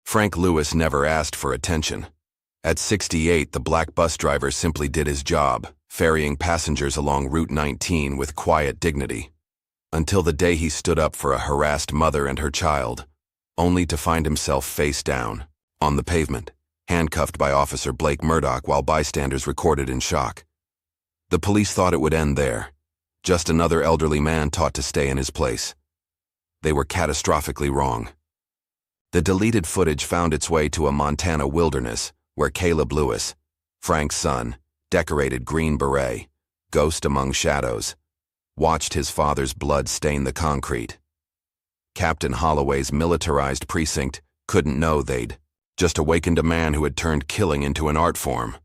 Frank Lewis never asked for attention. At 68, the black bus driver simply did his job, ferrying passengers along Route 19 with quiet dignity. Until the day he stood up for a harassed mother and her child, only to find himself face down, on the pavement, handcuffed by Officer Blake Murdoch while bystanders recorded in shock. The police thought it would end there, just another elderly man taught to stay in his place. They were catastrophically wrong. The deleted footage found its way to a Montana wilderness, where Caleb Lewis, Frank's son, decorated Green Beret, ghost among shadows, watched his father's blood stain the concrete. Captain Holloway's militarized precinct couldn't know they'd just awakened a man who had turned killing into an art form.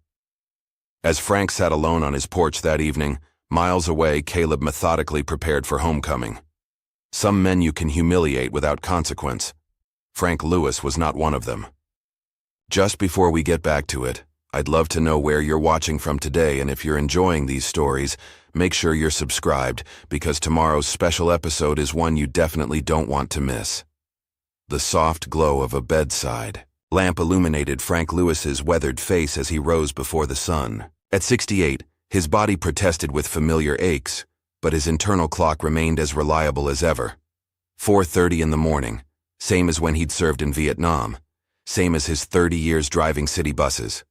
As Frank sat alone on his porch that evening, miles away, Caleb methodically prepared for homecoming. Some men you can humiliate without consequence. Frank Lewis was not one of them. Just before we get back to it, I'd love to know where you're watching from today, and if you're enjoying these stories, make sure you're subscribed, because tomorrow's special episode is one you definitely don't want to miss. The soft glow of a bedside lamp illuminated Frank Lewis's weathered face as he rose before the sun. At 68, his body protested with familiar aches, but his internal clock remained as reliable as ever. 4:30 in the morning, same as when he'd served in Vietnam, same as his 30 years driving city buses.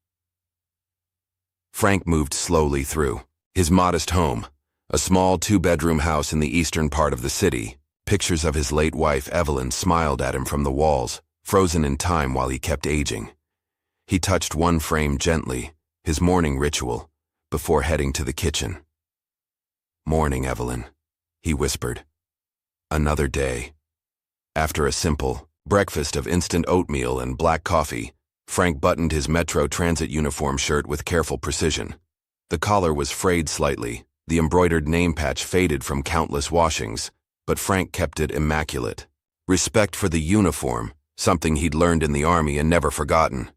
Frank moved slowly through his modest home, a small two-bedroom house in the eastern part of the city. Pictures of his late wife Evelyn smiled at him from the walls, frozen in time while he kept aging. He touched one frame gently, his morning ritual, before heading to the kitchen. "Morning, Evelyn," he whispered. "Another day." After a simple breakfast of instant oatmeal and black coffee, Frank buttoned his Metro Transit uniform shirt with careful precision. The collar was frayed slightly, the embroidered name patch faded from countless washings, but Frank kept it immaculate. Respect for the uniform, something he'd learned in the Army and never forgotten.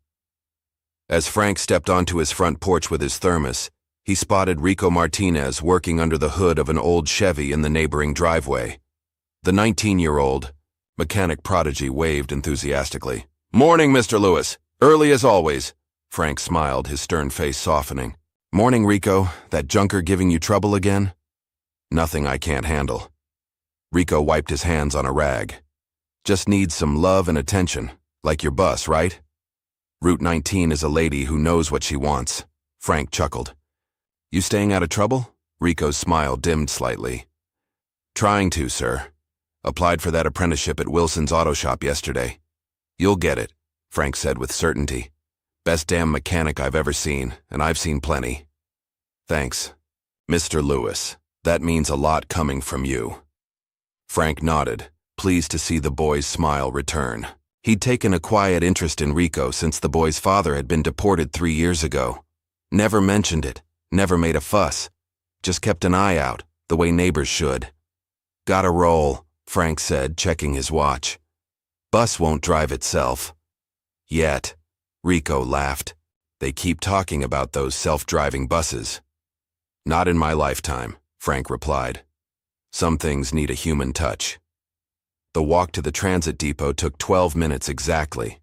As Frank stepped onto his front porch with his thermos, he spotted Rico Martinez working under the hood of an old Chevy in the neighboring driveway. The 19-year-old mechanic prodigy waved enthusiastically. "Morning, Mr. Lewis. Early as always." Frank smiled, his stern face softening. "Morning, Rico. That junker giving you trouble again?" "Nothing I can't handle." Rico wiped his hands on a rag. "Just needs some love and attention, like your bus, right?" "Route 19 is a lady who knows what she wants." Frank chuckled. "You staying out of trouble?" Rico's smile dimmed slightly. "Trying to, sir. Applied for that apprenticeship at Wilson's auto shop yesterday." "You'll get it," Frank said with certainty. "Best damn mechanic I've ever seen, and I've seen plenty." "Thanks, Mr. Lewis. That means a lot coming from you." Frank nodded, pleased to see the boy's smile return. He'd taken a quiet interest in Rico since the boy's father had been deported 3 years ago. Never mentioned it, never made a fuss. Just kept an eye out, the way neighbors should. "Gotta roll," Frank said, checking his watch. "Bus won't drive itself." "Yet," Rico laughed. "They keep talking about those self-driving buses." "Not in my lifetime," Frank replied. "Some things need a human touch." The walk to the transit depot took 12 minutes exactly.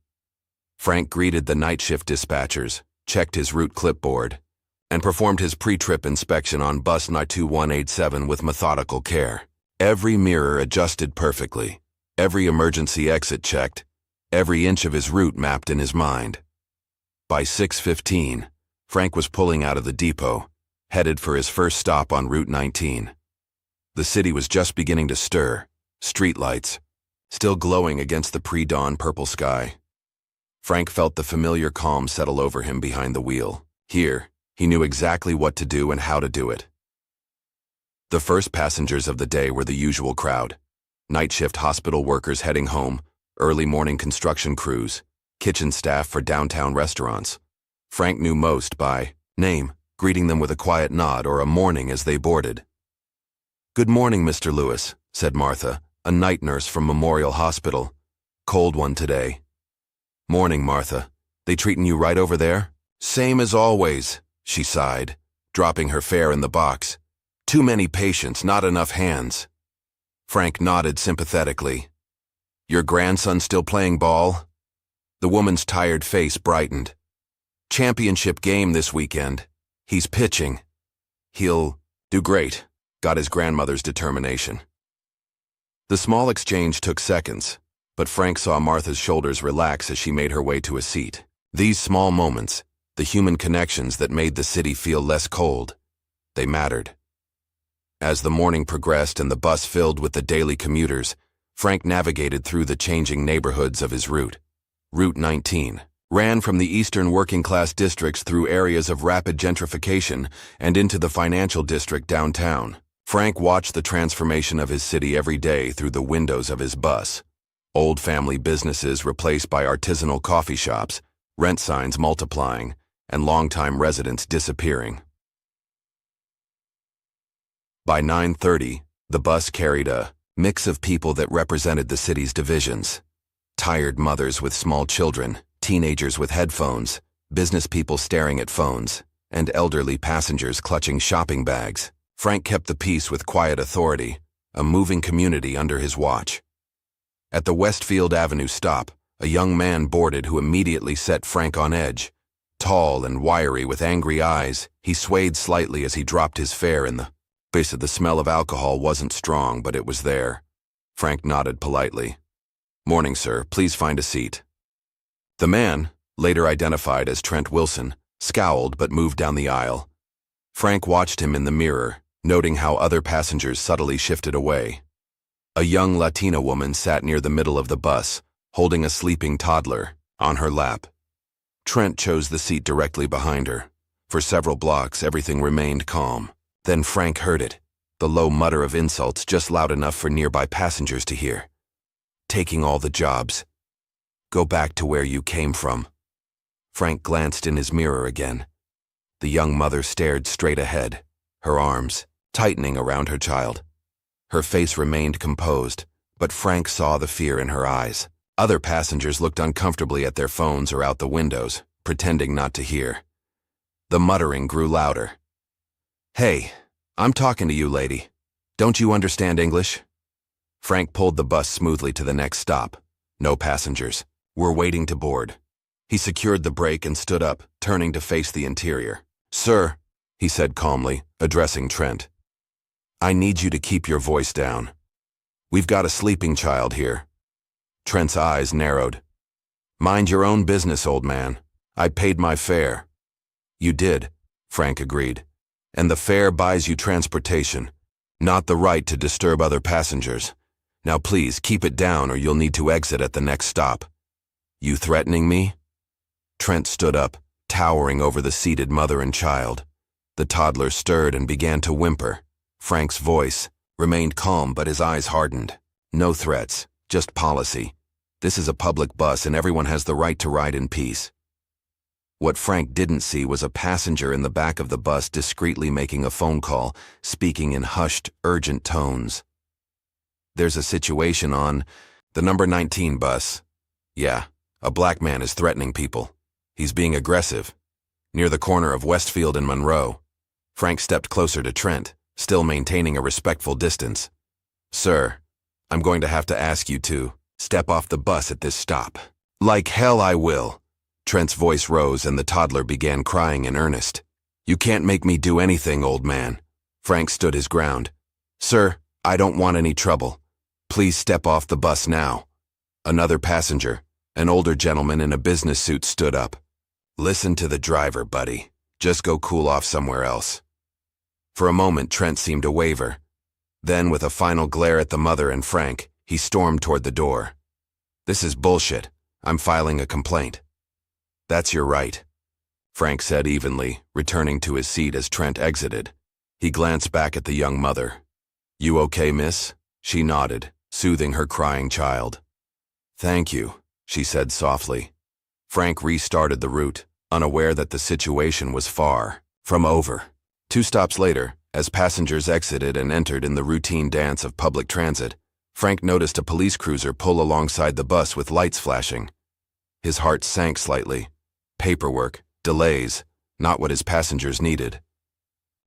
Frank greeted the night shift dispatchers, checked his route clipboard, and performed his pre-trip inspection on bus 2187 with methodical care. Every mirror adjusted perfectly, every emergency exit checked, every inch of his route mapped in his mind. By 6:15, Frank was pulling out of the depot, headed for his first stop on Route 19. The city was just beginning to stir, streetlights still glowing against the pre-dawn purple sky. Frank felt the familiar calm settle over him behind the wheel. Here, he knew exactly what to do and how to do it. The first passengers of the day were the usual crowd. Night shift hospital workers heading home, early morning construction crews, kitchen staff for downtown restaurants. Frank knew most by name, greeting them with a quiet nod or a morning as they boarded. "Good morning, Mr. Lewis," said Martha, a night nurse from Memorial Hospital. "Cold one today." "Morning, Martha. They treating you right over there?" "Same as always," she sighed, dropping her fare in the box. "Too many patients, not enough hands." Frank nodded sympathetically. "Your grandson still playing ball?" The woman's tired face brightened. Championship game this weekend. He's pitching. He'll do great, got his grandmother's determination. The small exchange took seconds, but Frank saw Martha's shoulders relax as she made her way to a seat. These small moments, the human connections that made the city feel less cold, they mattered. As the morning progressed and the bus filled with the daily commuters, Frank navigated through the changing neighborhoods of his route. Route 19 ran from the eastern working-class districts through areas of rapid gentrification and into the financial district downtown. Frank watched the transformation of his city every day through the windows of his bus. Old family businesses replaced by artisanal coffee shops, rent signs multiplying, and longtime residents disappearing. By 9:30, the bus carried a mix of people that represented the city's divisions. Tired mothers with small children, teenagers with headphones, business people staring at phones, and elderly passengers clutching shopping bags. Frank kept the peace with quiet authority, a moving community under his watch. At the Westfield Avenue stop, a young man boarded who immediately set Frank on edge. Tall and wiry with angry eyes, he swayed slightly as he dropped his fare in the base of the smell of alcohol wasn't strong, but it was there. Frank nodded politely. "Morning, sir. Please find a seat." The man, later identified as Trent Wilson, scowled but moved down the aisle. Frank watched him in the mirror, noting how other passengers subtly shifted away. A young Latina woman sat near the middle of the bus, holding a sleeping toddler on her lap. Trent chose the seat directly behind her. For several blocks, everything remained calm. Then Frank heard it, the low mutter of insults just loud enough for nearby passengers to hear. "Taking all the jobs. Go back to where you came from." Frank glanced in his mirror again. The young mother stared straight ahead, her arms tightening around her child. Her face remained composed, but Frank saw the fear in her eyes. Other passengers looked uncomfortably at their phones or out the windows, pretending not to hear. The muttering grew louder. "Hey, I'm talking to you, lady. Don't you understand English?" Frank pulled the bus smoothly to the next stop. No passengers. We're waiting to board. He secured the brake and stood up, turning to face the interior. "Sir," he said calmly, addressing Trent, "I need you to keep your voice down. We've got a sleeping child here." Trent's eyes narrowed. "Mind your own business, old man. I paid my fare." "You did," Frank agreed. "And the fare buys you transportation, not the right to disturb other passengers. Now please keep it down or you'll need to exit at the next stop." "You threatening me?" Trent stood up, towering over the seated mother and child. The toddler stirred and began to whimper. Frank's voice remained calm, but his eyes hardened. "No threats, just policy. This is a public bus and everyone has the right to ride in peace." What Frank didn't see was a passenger in the back of the bus discreetly making a phone call, speaking in hushed, urgent tones. "There's a situation on the number 19 bus. Yeah, a black man is threatening people. He's being aggressive. Near the corner of Westfield and Monroe." Frank stepped closer to Trent, still maintaining a respectful distance. "Sir, I'm going to have to ask you to step off the bus at this stop." "Like hell I will." Trent's voice rose and the toddler began crying in earnest. "You can't make me do anything, old man." Frank stood his ground. "Sir, I don't want any trouble. Please step off the bus now." Another passenger, an older gentleman in a business suit, stood up. "Listen to the driver, buddy. Just go cool off somewhere else." For a moment, Trent seemed to waver. Then, with a final glare at the mother and Frank, he stormed toward the door. "This is bullshit. I'm filing a complaint." "That's your right," Frank said evenly, returning to his seat as Trent exited. He glanced back at the young mother. "You okay, miss?" She nodded, soothing her crying child. "Thank you," she said softly. Frank restarted the route, unaware that the situation was far from over. 2 stops later, as passengers exited and entered in the routine dance of public transit, Frank noticed a police cruiser pull alongside the bus with lights flashing. His heart sank slightly. Paperwork, delays, not what his passengers needed.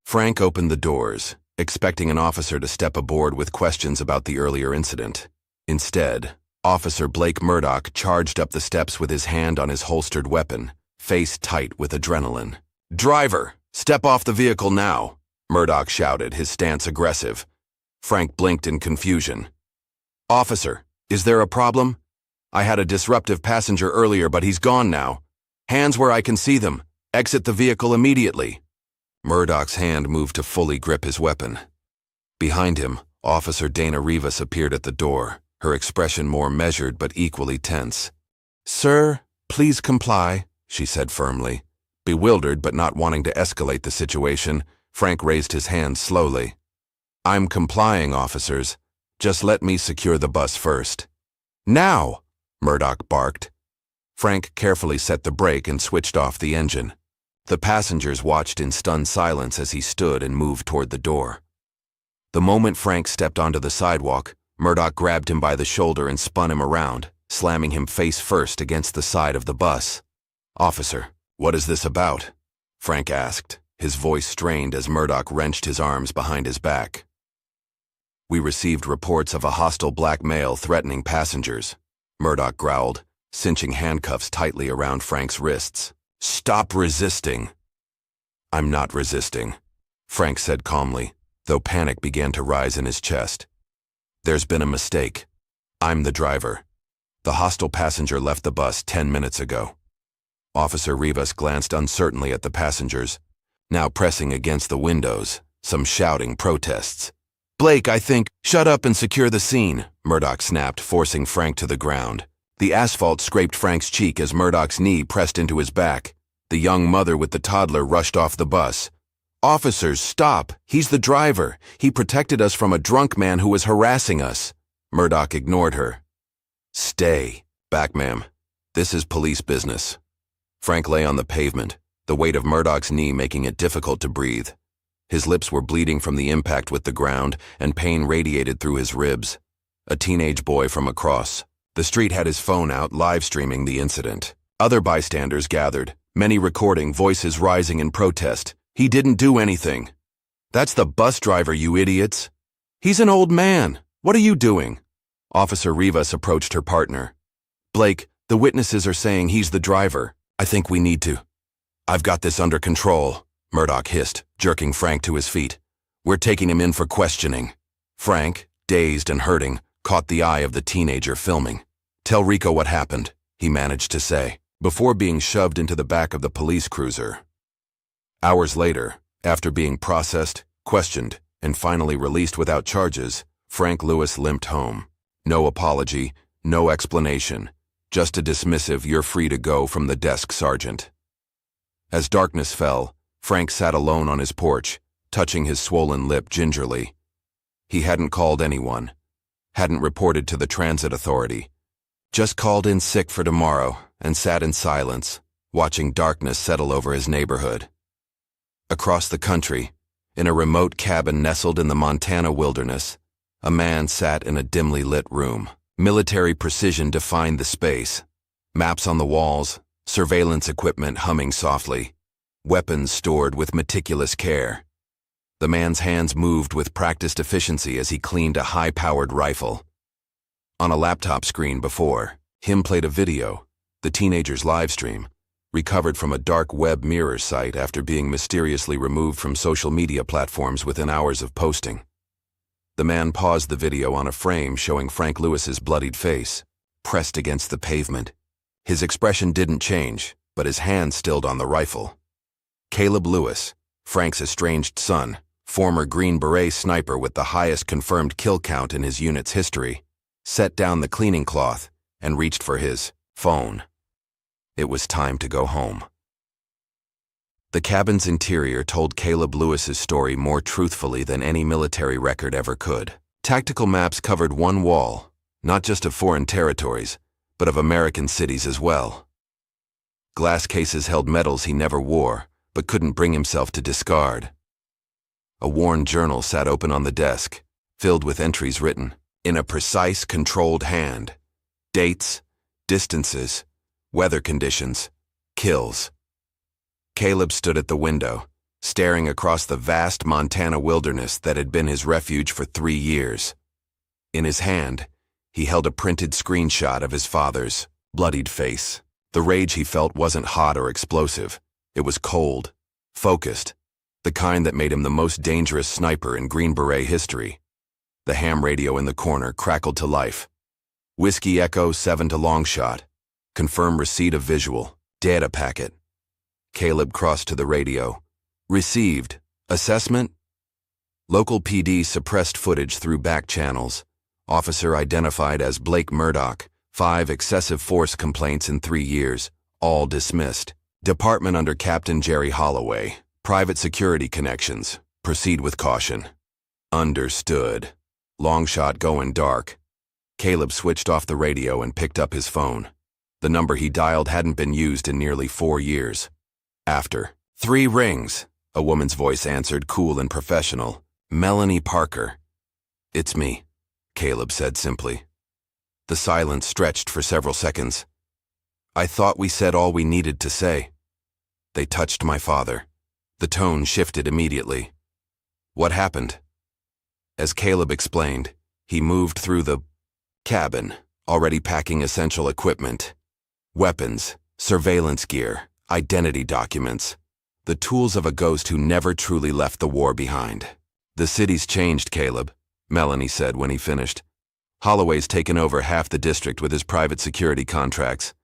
Frank opened the doors, expecting an officer to step aboard with questions about the earlier incident. Instead, Officer Blake Murdoch charged up the steps with his hand on his holstered weapon, face tight with adrenaline. "Driver, step off the vehicle now," Murdoch shouted, his stance aggressive. Frank blinked in confusion. "Officer, is there a problem? I had a disruptive passenger earlier, but he's gone now. Hands where I can see them. Exit the vehicle immediately." Murdoch's hand moved to fully grip his weapon. Behind him, Officer Dana Rivas appeared at the door, her expression more measured but equally tense. "Sir, please comply," she said firmly. Bewildered but not wanting to escalate the situation, Frank raised his hand slowly. "I'm complying, officers. Just let me secure the bus first." "Now!" Murdoch barked. Frank carefully set the brake and switched off the engine. The passengers watched in stunned silence as he stood and moved toward the door. The moment Frank stepped onto the sidewalk, Murdoch grabbed him by the shoulder and spun him around, slamming him face first against the side of the bus. "Officer, what is this about?" Frank asked, his voice strained as Murdoch wrenched his arms behind his back. "We received reports of a hostile black male threatening passengers," Murdoch growled, cinching handcuffs tightly around Frank's wrists. "Stop resisting." "I'm not resisting," Frank said calmly, though panic began to rise in his chest. "There's been a mistake. I'm the driver. The hostile passenger left the bus 10 minutes ago." Officer Rivas glanced uncertainly at the passengers, now pressing against the windows, some shouting protests. "Blake, I think—" "Shut up and secure the scene," Murdoch snapped, forcing Frank to the ground. The asphalt scraped Frank's cheek as Murdoch's knee pressed into his back. The young mother with the toddler rushed off the bus. "Officers, stop! He's the driver. He protected us from a drunk man who was harassing us." Murdoch ignored her. "Stay back, ma'am. This is police business." Frank lay on the pavement, the weight of Murdoch's knee making it difficult to breathe. His lips were bleeding from the impact with the ground, and pain radiated through his ribs. A teenage boy from across the street had his phone out, live-streaming the incident. Other bystanders gathered, many recording, voices rising in protest. "He didn't do anything." "That's the bus driver, you idiots." "He's an old man. What are you doing?" Officer Rivas approached her partner. "Blake, the witnesses are saying he's the driver. I think we need to—" "I've got this under control," Murdoch hissed, jerking Frank to his feet. "We're taking him in for questioning." Frank, dazed and hurting, caught the eye of the teenager filming. "Tell Rico what happened," he managed to say, before being shoved into the back of the police cruiser. Hours later, after being processed, questioned, and finally released without charges, Frank Lewis limped home. No apology, no explanation, just a dismissive "you're free to go" from the desk sergeant. As darkness fell, Frank sat alone on his porch, touching his swollen lip gingerly. He hadn't called anyone, hadn't reported to the transit authority, just called in sick for tomorrow and sat in silence, watching darkness settle over his neighborhood. Across the country, in a remote cabin nestled in the Montana wilderness, a man sat in a dimly lit room. Military precision defined the space. Maps on the walls, surveillance equipment humming softly, weapons stored with meticulous care. The man's hands moved with practiced efficiency as he cleaned a high-powered rifle. On a laptop screen before him played a video, the teenager's live stream, recovered from a dark web mirror site after being mysteriously removed from social media platforms within hours of posting. The man paused the video on a frame showing Frank Lewis's bloodied face, pressed against the pavement. His expression didn't change, but his hand stilled on the rifle. Caleb Lewis, Frank's estranged son, former Green Beret sniper with the highest confirmed kill count in his unit's history, set down the cleaning cloth and reached for his phone. It was time to go home. The cabin's interior told Caleb Lewis's story more truthfully than any military record ever could. Tactical maps covered one wall, not just of foreign territories, but of American cities as well. Glass cases held medals he never wore, but couldn't bring himself to discard. A worn journal sat open on the desk, filled with entries written in a precise, controlled hand. Dates, distances, weather conditions, kills. Caleb stood at the window, staring across the vast Montana wilderness that had been his refuge for 3 years. In his hand, He held a printed screenshot of his father's bloodied face. The rage he felt wasn't hot or explosive. It was cold, focused, the kind that made him the most dangerous sniper in Green Beret history. The ham radio in the corner crackled to life. Whiskey Echo 7 to long shot. Confirm receipt of visual. Data packet. Caleb crossed to the radio. Received. Assessment? Local PD suppressed footage through back channels. Officer identified as Blake Murdoch. 5 excessive force complaints in 3 years. All dismissed. Department under Captain Jerry Holloway. Private security connections. Proceed with caution. Understood. Long shot going dark. Caleb switched off the radio and picked up his phone. The number he dialed hadn't been used in nearly 4 years. After 3 rings, a woman's voice answered, cool and professional. Melanie Parker. It's me, Caleb said simply. The silence stretched for several seconds. I thought we said all we needed to say. They touched my father. The tone shifted immediately. What happened? As Caleb explained, he moved through the cabin, already packing essential equipment. Weapons, surveillance gear, identity documents. The tools of a ghost who never truly left the war behind. The city's changed, Caleb, Melanie said when he finished. Holloway's taken over half the district with his private security contracts.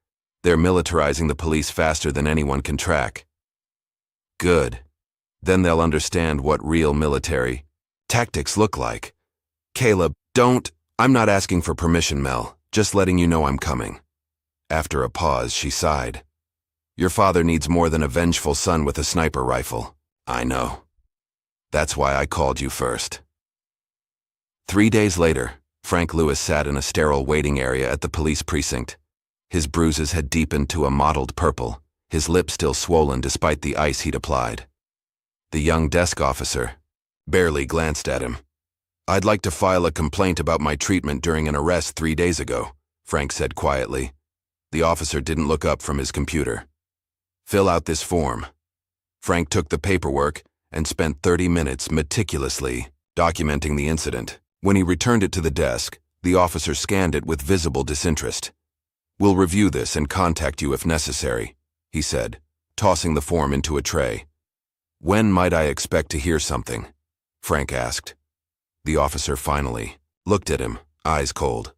They're militarizing the police faster than anyone can track. Good. Then they'll understand what real military tactics look like. Caleb, I'm not asking for permission, Mel, just letting you know I'm coming. After a pause, she sighed. Your father needs more than a vengeful son with a sniper rifle. I know. That's why I called you first. 3 days later, Frank Lewis sat in a sterile waiting area at the police precinct. His bruises had deepened to a mottled purple, his lip still swollen despite the ice he'd applied. The young desk officer barely glanced at him. I'd like to file a complaint about my treatment during an arrest 3 days ago, Frank said quietly. The officer didn't look up from his computer. Fill out this form. Frank took the paperwork and spent 30 minutes meticulously documenting the incident. When he returned it to the desk, the officer scanned it with visible disinterest. We'll review this and contact you if necessary, he said, tossing the form into a tray. When might I expect to hear something? Frank asked. The officer finally looked at him, eyes cold.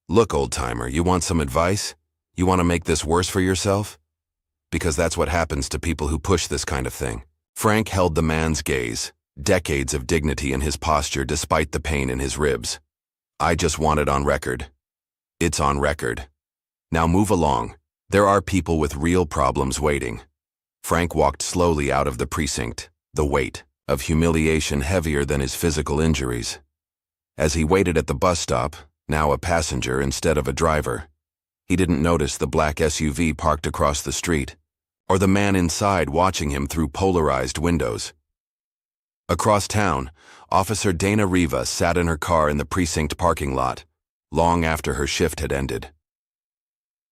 Look, old-timer, you want some advice? You want to make this worse for yourself? Because that's what happens to people who push this kind of thing. Frank held the man's gaze, decades of dignity in his posture despite the pain in his ribs. I just want it on record. It's on record. Now move along. There are people with real problems waiting. Frank walked slowly out of the precinct, the weight of humiliation heavier than his physical injuries. As he waited at the bus stop, now a passenger instead of a driver, he didn't notice the black SUV parked across the street, or the man inside watching him through polarized windows. Across town, Officer Dana Riva sat in her car in the precinct parking lot, long after her shift had ended.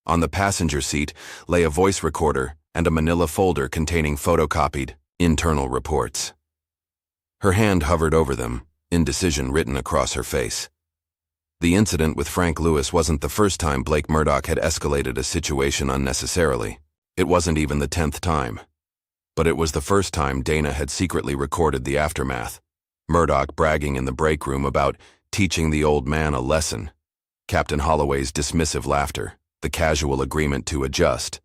On the passenger seat lay a voice recorder and a manila folder containing photocopied internal reports. Her hand hovered over them, indecision written across her face. The incident with Frank Lewis wasn't the first time Blake Murdoch had escalated a situation unnecessarily. It wasn't even the 10th time. But it was the first time Dana had secretly recorded the aftermath. Murdoch bragging in the break room about teaching the old man a lesson. Captain Holloway's dismissive laughter, the casual agreement to adjust.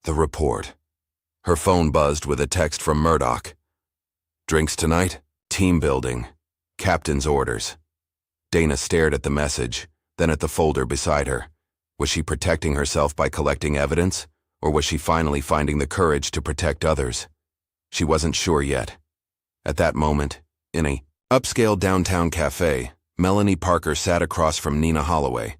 The report. Her phone buzzed with a text from Murdoch. Drinks tonight? Team building. Captain's orders. Dana stared at the message, then at the folder beside her. Was she protecting herself by collecting evidence, or was she finally finding the courage to protect others? She wasn't sure yet. At that moment, in a upscale downtown cafe, Melanie Parker sat across from Nina Holloway,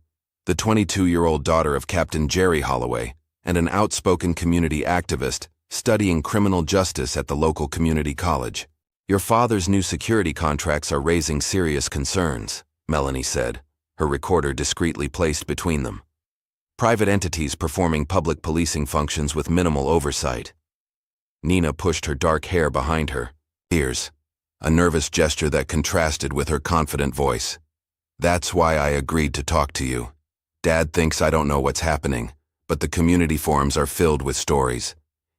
the 22-year-old daughter of Captain Jerry Holloway, and an outspoken community activist studying criminal justice at the local community college. Your father's new security contracts are raising serious concerns, Melanie said, her recorder discreetly placed between them. Private entities performing public policing functions with minimal oversight. Nina pushed her dark hair behind her ears, a nervous gesture that contrasted with her confident voice. That's why I agreed to talk to you. Dad thinks I don't know what's happening, but the community forums are filled with stories.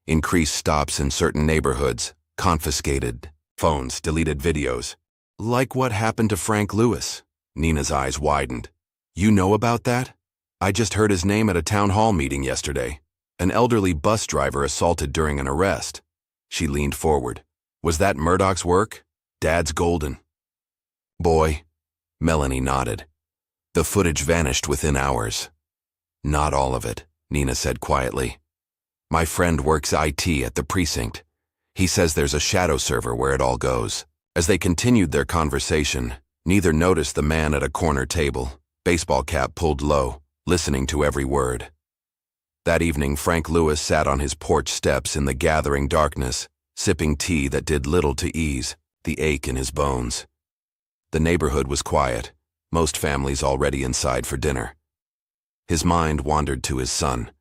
Increased stops in certain neighborhoods, confiscated phones, deleted videos. Like what happened to Frank Lewis. Nina's eyes widened. You know about that? I just heard his name at a town hall meeting yesterday. An elderly bus driver assaulted during an arrest. She leaned forward. Was that Murdoch's work? Dad's golden boy. Melanie nodded. The footage vanished within hours. Not all of it, Nina said quietly. My friend works IT at the precinct. He says there's a shadow server where it all goes. As they continued their conversation, neither noticed the man at a corner table, baseball cap pulled low, listening to every word. That evening, Frank Lewis sat on his porch steps in the gathering darkness, sipping tea that did little to ease the ache in his bones. The neighborhood was quiet, most families already inside for dinner. His mind wandered to his son,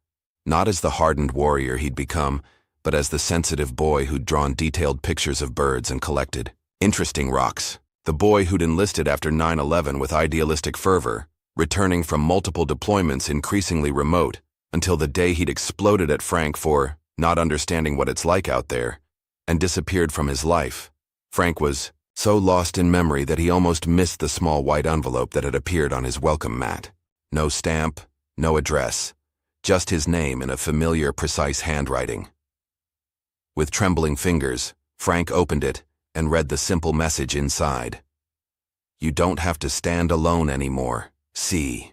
not as the hardened warrior he'd become, but as the sensitive boy who'd drawn detailed pictures of birds and collected interesting rocks. The boy who'd enlisted after 9/11 with idealistic fervor, returning from multiple deployments increasingly remote, until the day he'd exploded at Frank for not understanding what it's like out there, and disappeared from his life. Frank was so lost in memory that he almost missed the small white envelope that had appeared on his welcome mat. No stamp, no address, just his name in a familiar, precise handwriting. With trembling fingers, Frank opened it and read the simple message inside. You don't have to stand alone anymore. See.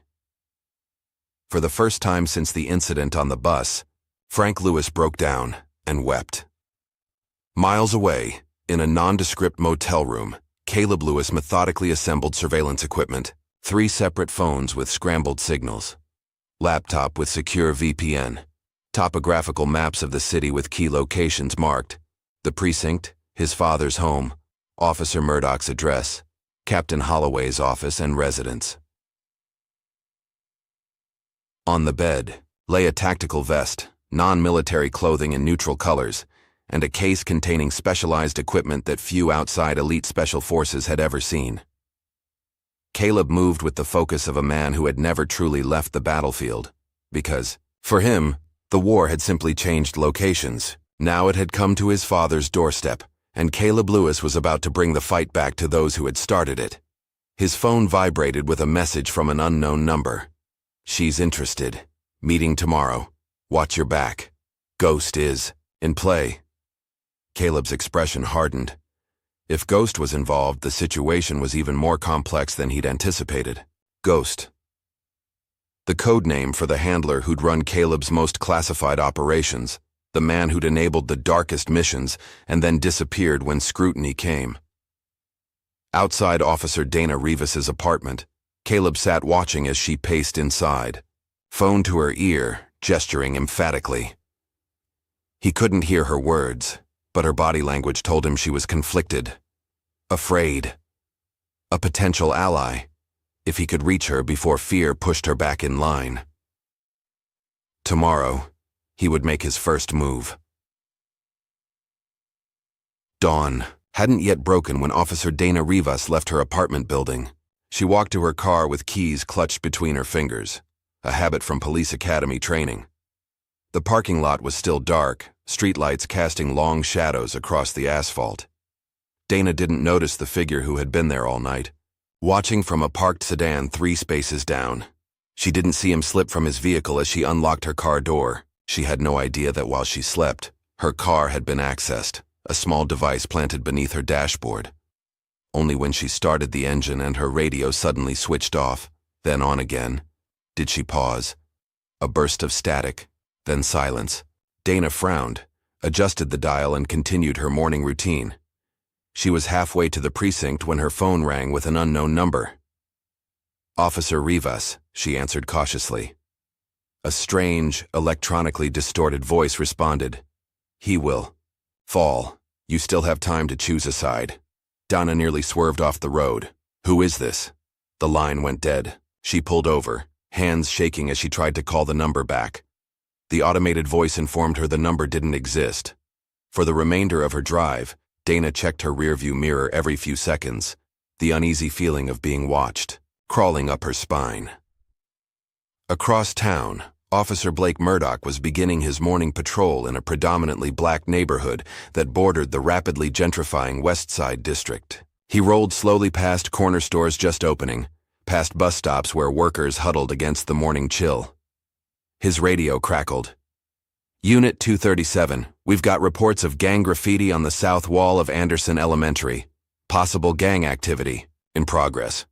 For the first time since the incident on the bus, Frank Lewis broke down and wept. Miles away, in a nondescript motel room, Caleb Lewis methodically assembled surveillance equipment, 3 separate phones with scrambled signals, laptop with secure VPN, topographical maps of the city with key locations marked, the precinct, his father's home, Officer Murdoch's address, Captain Holloway's office and residence. On the bed lay a tactical vest, non-military clothing in neutral colors, and a case containing specialized equipment that few outside elite special forces had ever seen. Caleb moved with the focus of a man who had never truly left the battlefield, because, for him, the war had simply changed locations. Now it had come to his father's doorstep, and Caleb Lewis was about to bring the fight back to those who had started it. His phone vibrated with a message from an unknown number. She's interested. Meeting tomorrow. Watch your back. Ghost is in play. Caleb's expression hardened. If Ghost was involved, the situation was even more complex than he'd anticipated. Ghost. The code name for the handler who'd run Caleb's most classified operations, the man who'd enabled the darkest missions and then disappeared when scrutiny came. Outside Officer Dana Rivas's apartment, Caleb sat watching as she paced inside, phone to her ear, gesturing emphatically. He couldn't hear her words, but her body language told him she was conflicted, afraid, a potential ally, if he could reach her before fear pushed her back in line. Tomorrow, he would make his first move. Dawn hadn't yet broken when Officer Dana Rivas left her apartment building. She walked to her car with keys clutched between her fingers, a habit from police academy training. The parking lot was still dark, streetlights casting long shadows across the asphalt. Dana didn't notice the figure who had been there all night, watching from a parked sedan 3 spaces down. She didn't see him slip from his vehicle as she unlocked her car door. She had no idea that while she slept, her car had been accessed, a small device planted beneath her dashboard. Only when she started the engine and her radio suddenly switched off, then on again, did she pause. A burst of static, then silence. Dana frowned, adjusted the dial and continued her morning routine. She was halfway to the precinct when her phone rang with an unknown number. Officer Rivas, she answered cautiously. A strange, electronically distorted voice responded. He will fall. You still have time to choose a side. Donna nearly swerved off the road. Who is this? The line went dead. She pulled over, hands shaking as she tried to call the number back. The automated voice informed her the number didn't exist. For the remainder of her drive, Dana checked her rearview mirror every few seconds, the uneasy feeling of being watched. crawling up her spine. Across town, Officer Blake Murdoch was beginning his morning patrol in a predominantly black neighborhood that bordered the rapidly gentrifying West Side district. He rolled slowly past corner stores just opening, past bus stops where workers huddled against the morning chill. His radio crackled. Unit 237, we've got reports of gang graffiti on the south wall of Anderson Elementary. Possible gang activity. In progress.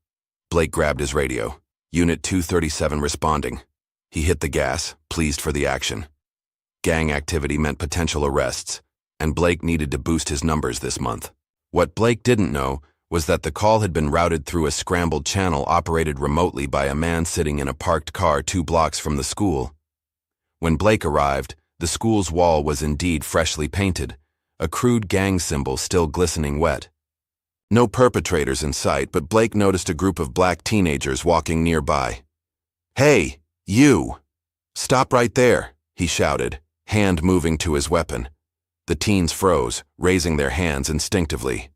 Blake grabbed his radio. Unit 237 responding. He hit the gas, pleased for the action. Gang activity meant potential arrests, and Blake needed to boost his numbers this month. What Blake didn't know was that the call had been routed through a scrambled channel operated remotely by a man sitting in a parked car 2 blocks from the school. When Blake arrived, the school's wall was indeed freshly painted, a crude gang symbol still glistening wet. No perpetrators in sight, but Blake noticed a group of black teenagers walking nearby. "Hey, you! Stop right there," he shouted, hand moving to his weapon. The teens froze, raising their hands instinctively.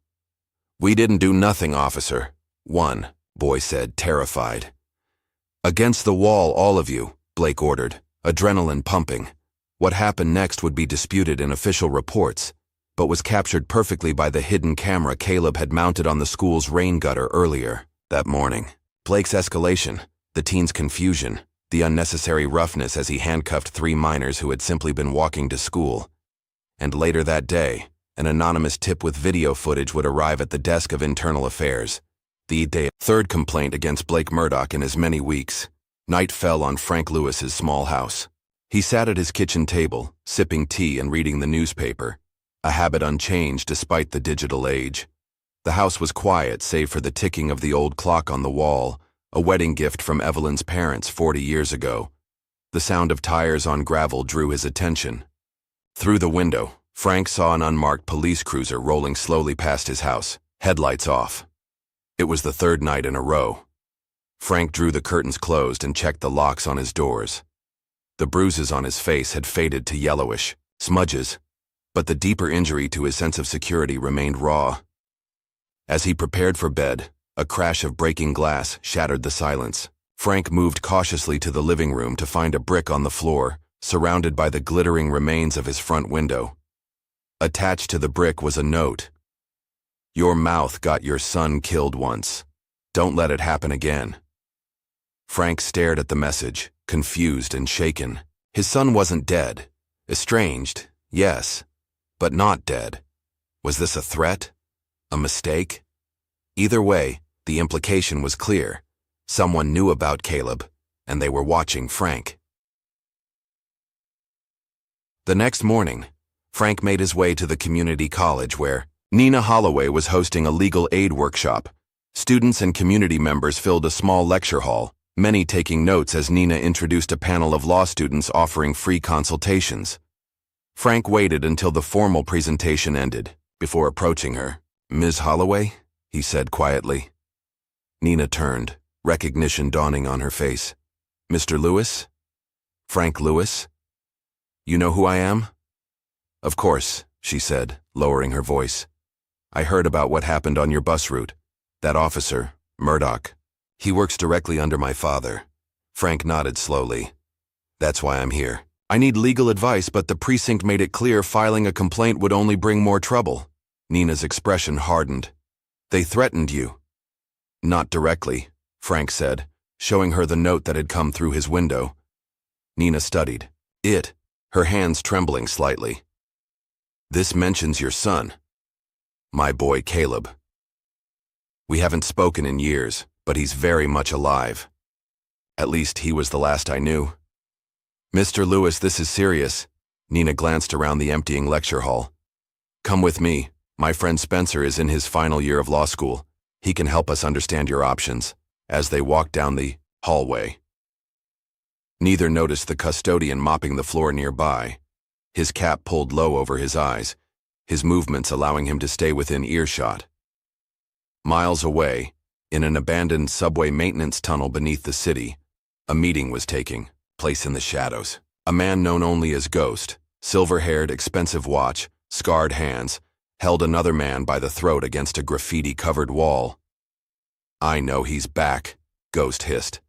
"We didn't do nothing, officer," one boy said, terrified. "Against the wall, all of you," Blake ordered, adrenaline pumping. What happened next would be disputed in official reports, but was captured perfectly by the hidden camera Caleb had mounted on the school's rain gutter earlier that morning. Blake's escalation, the teens' confusion, the unnecessary roughness as he handcuffed 3 minors who had simply been walking to school. And later that day, an anonymous tip with video footage would arrive at the desk of Internal Affairs. The third complaint against Blake Murdoch in as many weeks. Night fell on Frank Lewis's small house. He sat at his kitchen table, sipping tea and reading the newspaper, a habit unchanged despite the digital age. The house was quiet save for the ticking of the old clock on the wall, a wedding gift from Evelyn's parents 40 years ago. The sound of tires on gravel drew his attention. Through the window, Frank saw an unmarked police cruiser rolling slowly past his house, headlights off. It was the 3rd night in a row. Frank drew the curtains closed and checked the locks on his doors. The bruises on his face had faded to yellowish smudges, but the deeper injury to his sense of security remained raw. As he prepared for bed, a crash of breaking glass shattered the silence. Frank moved cautiously to the living room to find a brick on the floor, surrounded by the glittering remains of his front window. Attached to the brick was a note. "Your mouth got your son killed once. Don't let it happen again." Frank stared at the message, confused and shaken. His son wasn't dead. Estranged, yes, but not dead. Was this a threat? A mistake? Either way, the implication was clear. Someone knew about Caleb, and they were watching Frank. The next morning, Frank made his way to the community college where Nina Holloway was hosting a legal aid workshop. Students and community members filled a small lecture hall, many taking notes as Nina introduced a panel of law students offering free consultations. Frank waited until the formal presentation ended, before approaching her. "Ms. Holloway?" he said quietly. Nina turned, recognition dawning on her face. "Mr. Lewis? Frank Lewis? You know who I am?" "Of course," she said, lowering her voice. "I heard about what happened on your bus route. That officer, Murdoch. He works directly under my father." Frank nodded slowly. "That's why I'm here. I need legal advice, but the precinct made it clear filing a complaint would only bring more trouble." Nina's expression hardened. "They threatened you." "Not directly," Frank said, showing her the note that had come through his window. Nina studied it, her hands trembling slightly. "This mentions your son. My boy Caleb. We haven't spoken in years, but he's very much alive. At least he was the last I knew." "Mr. Lewis, this is serious." Nina glanced around the emptying lecture hall. "Come with me. My friend Spencer is in his final year of law school. He can help us understand your options." As they walked down the hallway, neither noticed the custodian mopping the floor nearby, his cap pulled low over his eyes, his movements allowing him to stay within earshot. Miles away, in an abandoned subway maintenance tunnel beneath the city, a meeting was taking place in the shadows. A man known only as Ghost, silver-haired, expensive watch, scarred hands, held another man by the throat against a graffiti-covered wall. "I know he's back," Ghost hissed.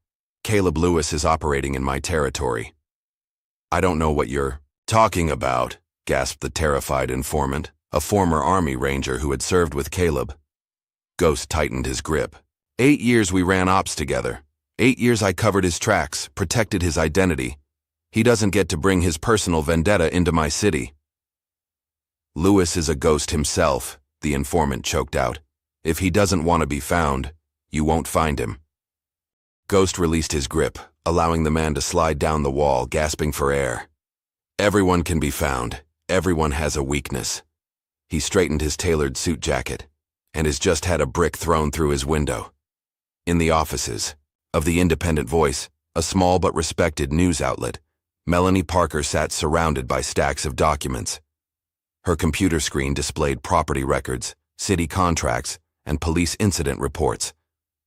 "Caleb Lewis is operating in my territory." "I don't know what you're talking about," gasped the terrified informant, a former Army Ranger who had served with Caleb. Ghost tightened his grip. 8 years we ran ops together. 8 years I covered his tracks, protected his identity. He doesn't get to bring his personal vendetta into my city." "Lewis is a ghost himself," the informant choked out. "If he doesn't want to be found, you won't find him." Ghost released his grip, allowing the man to slide down the wall, gasping for air. "Everyone can be found. Everyone has a weakness." He straightened his tailored suit jacket, and has just had a brick thrown through his window. In the offices of the Independent Voice, a small but respected news outlet, Melanie Parker sat surrounded by stacks of documents. Her computer screen displayed property records, city contracts, and police incident reports.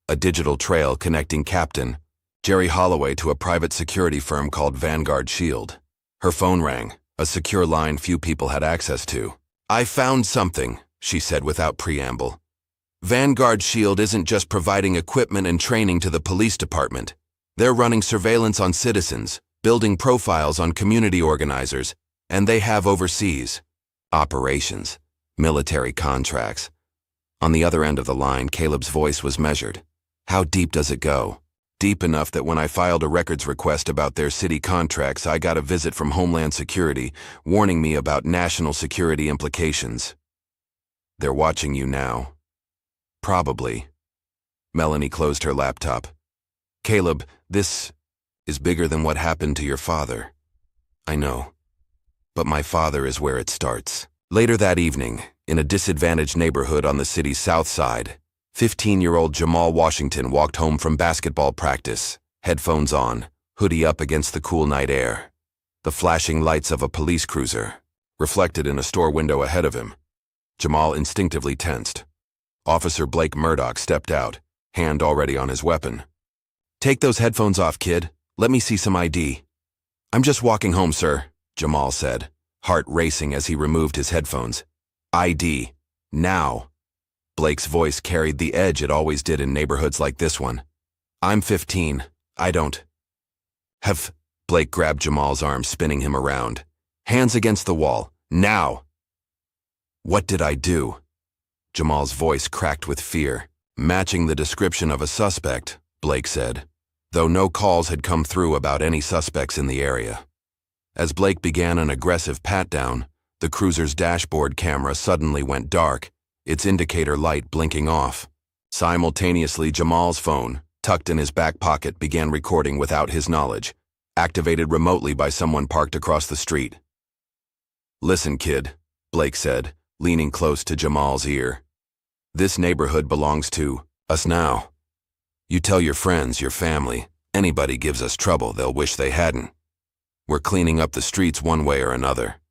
A digital trail connecting Captain Jerry Holloway to a private security firm called Vanguard Shield. Her phone rang, a secure line few people had access to. "I found something," she said without preamble. "Vanguard Shield isn't just providing equipment and training to the police department. They're running surveillance on citizens, building profiles on community organizers, and they have overseas operations, military contracts." On the other end of the line, Caleb's voice was measured. "How deep does it go?" "Deep enough that when I filed a records request about their city contracts, I got a visit from Homeland Security warning me about national security implications." "They're watching you now." "Probably." Melanie closed her laptop. "Caleb, this is bigger than what happened to your father." "I know. But my father is where it starts." Later that evening, in a disadvantaged neighborhood on the city's south side, 15-year-old Jamal Washington walked home from basketball practice, headphones on, hoodie up against the cool night air. The flashing lights of a police cruiser reflected in a store window ahead of him. Jamal instinctively tensed. Officer Blake Murdoch stepped out, hand already on his weapon. "Take those headphones off, kid. Let me see some ID." "I'm just walking home, sir," Jamal said, heart racing as he removed his headphones. "ID. Now." Blake's voice carried the edge it always did in neighborhoods like this one. "I'm 15. I don't have..." Blake grabbed Jamal's arm, spinning him around. "Hands against the wall. Now." "What did I do?" Jamal's voice cracked with fear. "Matching the description of a suspect," Blake said, though no calls had come through about any suspects in the area. As Blake began an aggressive pat-down, the cruiser's dashboard camera suddenly went dark, its indicator light blinking off. Simultaneously, Jamal's phone, tucked in his back pocket, began recording without his knowledge, activated remotely by someone parked across the street. "Listen, kid," Blake said, leaning close to Jamal's ear. "This neighborhood belongs to us now. You tell your friends, your family, anybody gives us trouble, they'll wish they hadn't. We're cleaning up the streets one way or another."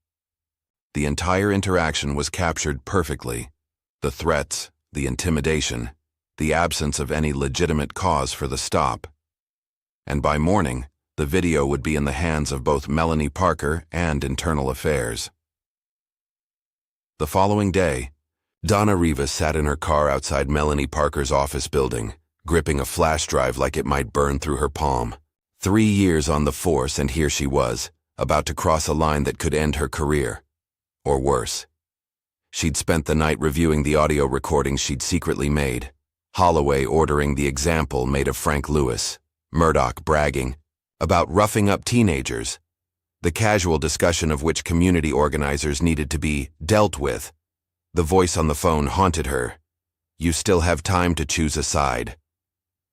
The entire interaction was captured perfectly. The threats, the intimidation, the absence of any legitimate cause for the stop. And by morning, the video would be in the hands of both Melanie Parker and Internal Affairs. The following day, Donna Rivas sat in her car outside Melanie Parker's office building, gripping a flash drive like it might burn through her palm. 3 years on the force, and here she was, about to cross a line that could end her career. Or worse. She'd spent the night reviewing the audio recordings she'd secretly made. Holloway ordering the example made of Frank Lewis, Murdoch bragging about roughing up teenagers, the casual discussion of which community organizers needed to be dealt with. The voice on the phone haunted her. "You still have time to choose a side."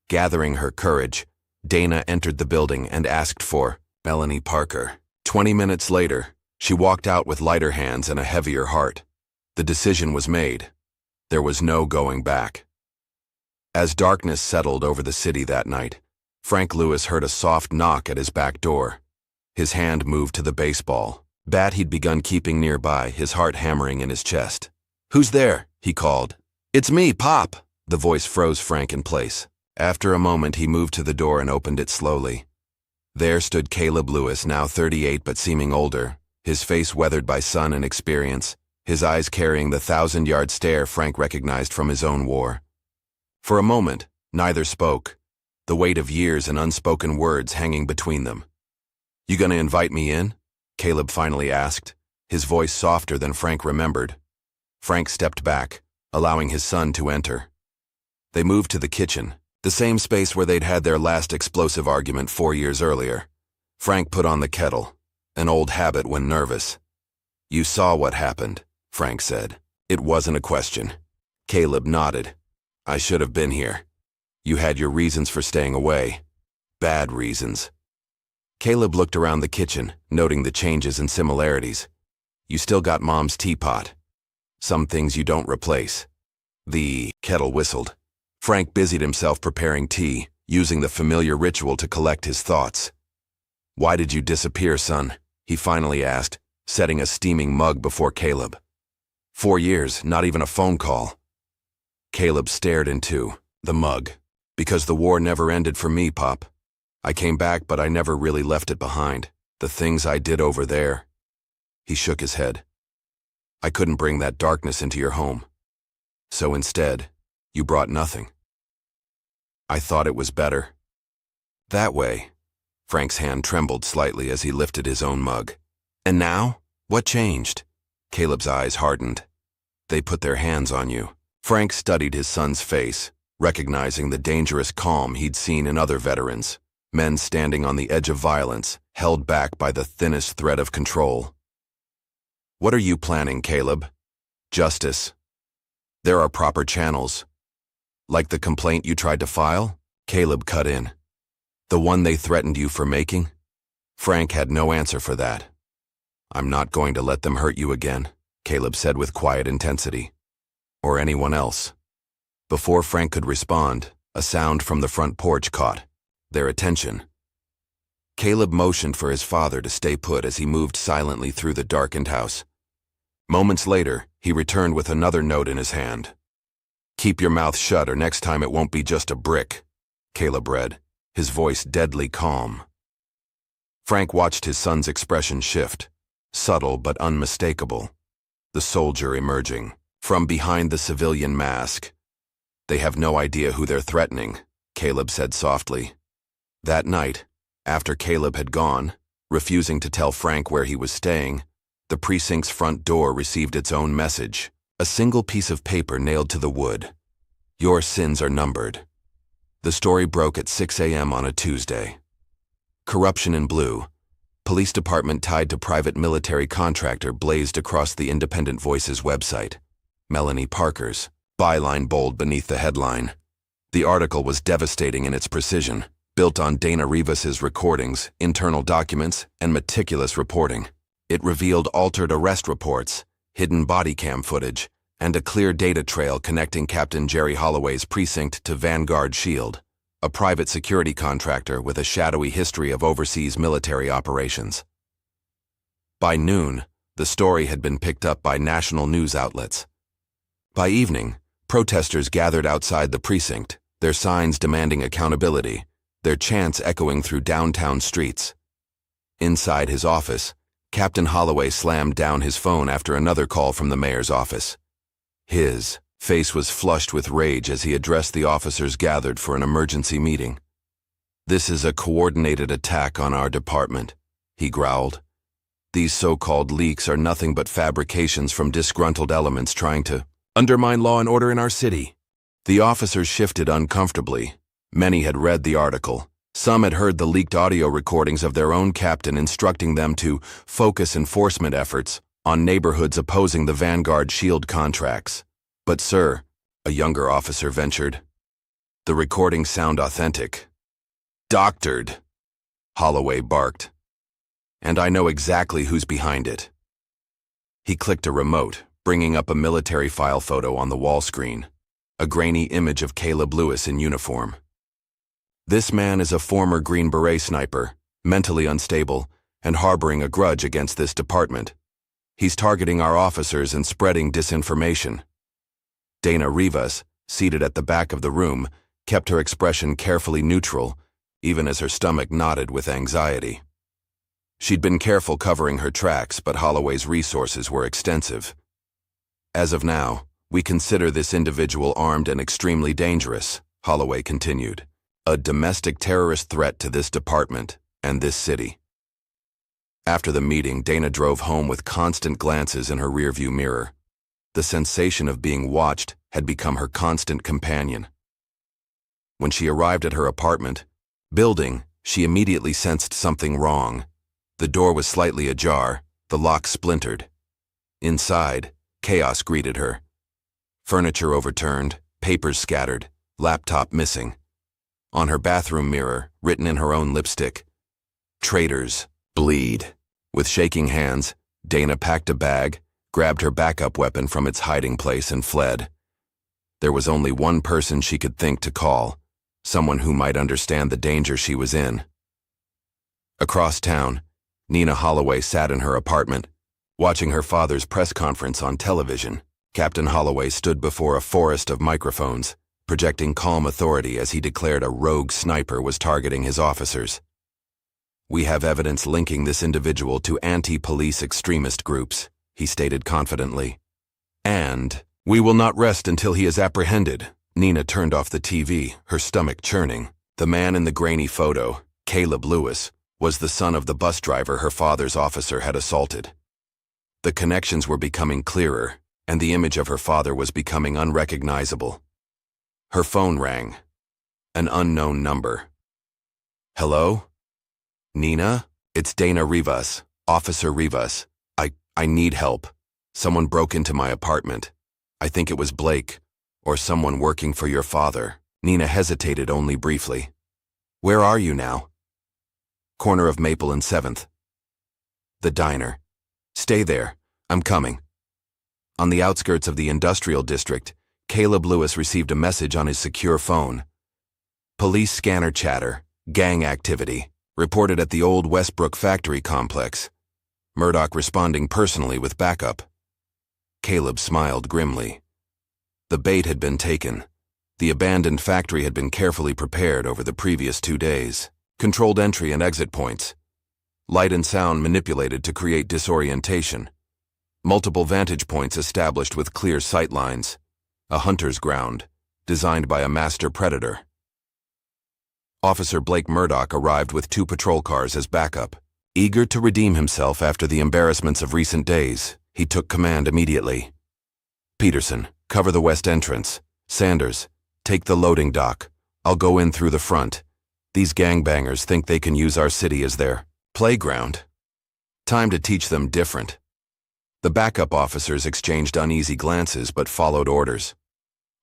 Gathering her courage, Dana entered the building and asked for Melanie Parker. 20 minutes later, she walked out with lighter hands and a heavier heart. The decision was made. There was no going back. As darkness settled over the city that night, Frank Lewis heard a soft knock at his back door. His hand moved to the baseball bat he'd begun keeping nearby, his heart hammering in his chest. "Who's there?" he called. "It's me, Pop." The voice froze Frank in place. After a moment, he moved to the door and opened it slowly. There stood Caleb Lewis, now 38 but seeming older, his face weathered by sun and experience, his eyes carrying the 1,000-yard stare Frank recognized from his own war. For a moment, neither spoke. the weight of years and unspoken words hanging between them. "You gonna invite me in?" Caleb finally asked, his voice softer than Frank remembered. Frank stepped back, allowing his son to enter. They moved to the kitchen, the same space where they'd had their last explosive argument 4 years earlier. Frank put on the kettle, an old habit when nervous. "You saw what happened," Frank said. It wasn't a question. Caleb nodded. "I should have been here. You had your reasons for staying away. Bad reasons." Caleb looked around the kitchen, noting the changes and similarities. "You still got Mom's teapot. Some things you don't replace." The kettle whistled. Frank busied himself preparing tea, using the familiar ritual to collect his thoughts. "Why did you disappear, son?" he finally asked, setting a steaming mug before Caleb. 4 years, not even a phone call." Caleb stared into the mug. "Because the war never ended for me, Pop. I came back, but I never really left it behind. The things I did over there." He shook his head. "I couldn't bring that darkness into your home. So instead, you brought nothing. I thought it was better that way." Frank's hand trembled slightly as he lifted his own mug. "And now? What changed?" Caleb's eyes hardened. "They put their hands on you." Frank studied his son's face, recognizing the dangerous calm he'd seen in other veterans, men standing on the edge of violence, held back by the thinnest thread of control. "What are you planning, Caleb?" "Justice. There are proper channels." "Like the complaint you tried to file?" Caleb cut in. "The one they threatened you for making?" Frank had no answer for that. "I'm not going to let them hurt you again," Caleb said with quiet intensity. "Or anyone else." Before Frank could respond, a sound from the front porch caught their attention. Caleb motioned for his father to stay put as he moved silently through the darkened house. Moments later, he returned with another note in his hand. "Keep your mouth shut or next time it won't be just a brick," Caleb read, his voice deadly calm. Frank watched his son's expression shift, subtle but unmistakable. The soldier emerging from behind the civilian mask. "They have no idea who they're threatening," Caleb said softly. That night, after Caleb had gone, refusing to tell Frank where he was staying, the precinct's front door received its own message, a single piece of paper nailed to the wood. "Your sins are numbered." The story broke at 6 a.m. on a Tuesday. Corruption in blue. Police department tied to private military contractor blazed across the Independent Voice's website. Melanie Parker's byline bold beneath the headline. The article was devastating in its precision, built on Dana Rivas's recordings, internal documents, and meticulous reporting. It revealed altered arrest reports, hidden body cam footage, and a clear data trail connecting Captain Jerry Holloway's precinct to Vanguard Shield, a private security contractor with a shadowy history of overseas military operations. By noon, the story had been picked up by national news outlets. By evening, protesters gathered outside the precinct, their signs demanding accountability, their chants echoing through downtown streets. Inside his office, Captain Holloway slammed down his phone after another call from the mayor's office. His face was flushed with rage as he addressed the officers gathered for an emergency meeting. "This is a coordinated attack on our department," he growled. "These so-called leaks are nothing but fabrications from disgruntled elements trying to undermine law and order in our city." The officers shifted uncomfortably. Many had read the article. Some had heard the leaked audio recordings of their own captain instructing them to focus enforcement efforts on neighborhoods opposing the Vanguard Shield contracts. "But sir," a younger officer ventured, "the recordings sound authentic." "Doctored," Holloway barked. "And I know exactly who's behind it." He clicked a remote, bringing up a military file photo on the wall screen, a grainy image of Caleb Lewis in uniform. "This man is a former Green Beret sniper, mentally unstable, and harboring a grudge against this department. He's targeting our officers and spreading disinformation." Dana Rivas, seated at the back of the room, kept her expression carefully neutral, even as her stomach knotted with anxiety. She'd been careful covering her tracks, but Holloway's resources were extensive. "As of now, we consider this individual armed and extremely dangerous," Holloway continued. a domestic terrorist threat to this department and this city. After the meeting, Dana drove home with constant glances in her rearview mirror. The sensation of being watched had become her constant companion. When she arrived at her apartment building, she immediately sensed something wrong. The door was slightly ajar, the lock splintered. Inside, chaos greeted her. Furniture overturned, papers scattered, laptop missing. On her bathroom mirror, written in her own lipstick, "Traitors bleed." With shaking hands, Dana packed a bag, grabbed her backup weapon from its hiding place and fled. There was only one person she could think to call, someone who might understand the danger she was in. Across town, Nina Holloway sat in her apartment, watching her father's press conference on television. Captain Holloway stood before a forest of microphones, projecting calm authority as he declared a rogue sniper was targeting his officers. "We have evidence linking this individual to anti-police extremist groups," he stated confidently. "And we will not rest until he is apprehended." Nina turned off the TV, her stomach churning. The man in the grainy photo, Caleb Lewis, was the son of the bus driver her father's officer had assaulted. The connections were becoming clearer, and the image of her father was becoming unrecognizable. Her phone rang. An unknown number. "Hello? Nina? It's Dana Rivas, Officer Rivas. I need help. Someone broke into my apartment. I think it was Blake, or someone working for your father." Nina hesitated only briefly. "Where are you now?" "Corner of Maple and 7th. "The diner. Stay there. I'm coming." On the outskirts of the industrial district, Caleb Lewis received a message on his secure phone. "Police scanner chatter, gang activity, reported at the old Westbrook factory complex. Murdoch responding personally with backup." Caleb smiled grimly. The bait had been taken. The abandoned factory had been carefully prepared over the previous 2 days. Controlled entry and exit points. Light and sound manipulated to create disorientation. Multiple vantage points established with clear sight lines. A hunter's ground, designed by a master predator. Officer Blake Murdoch arrived with 2 patrol cars as backup. Eager to redeem himself after the embarrassments of recent days, he took command immediately. "Peterson, cover the west entrance. Sanders, take the loading dock. I'll go in through the front. These gangbangers think they can use our city as their playground. Time to teach them different." The backup officers exchanged uneasy glances but followed orders.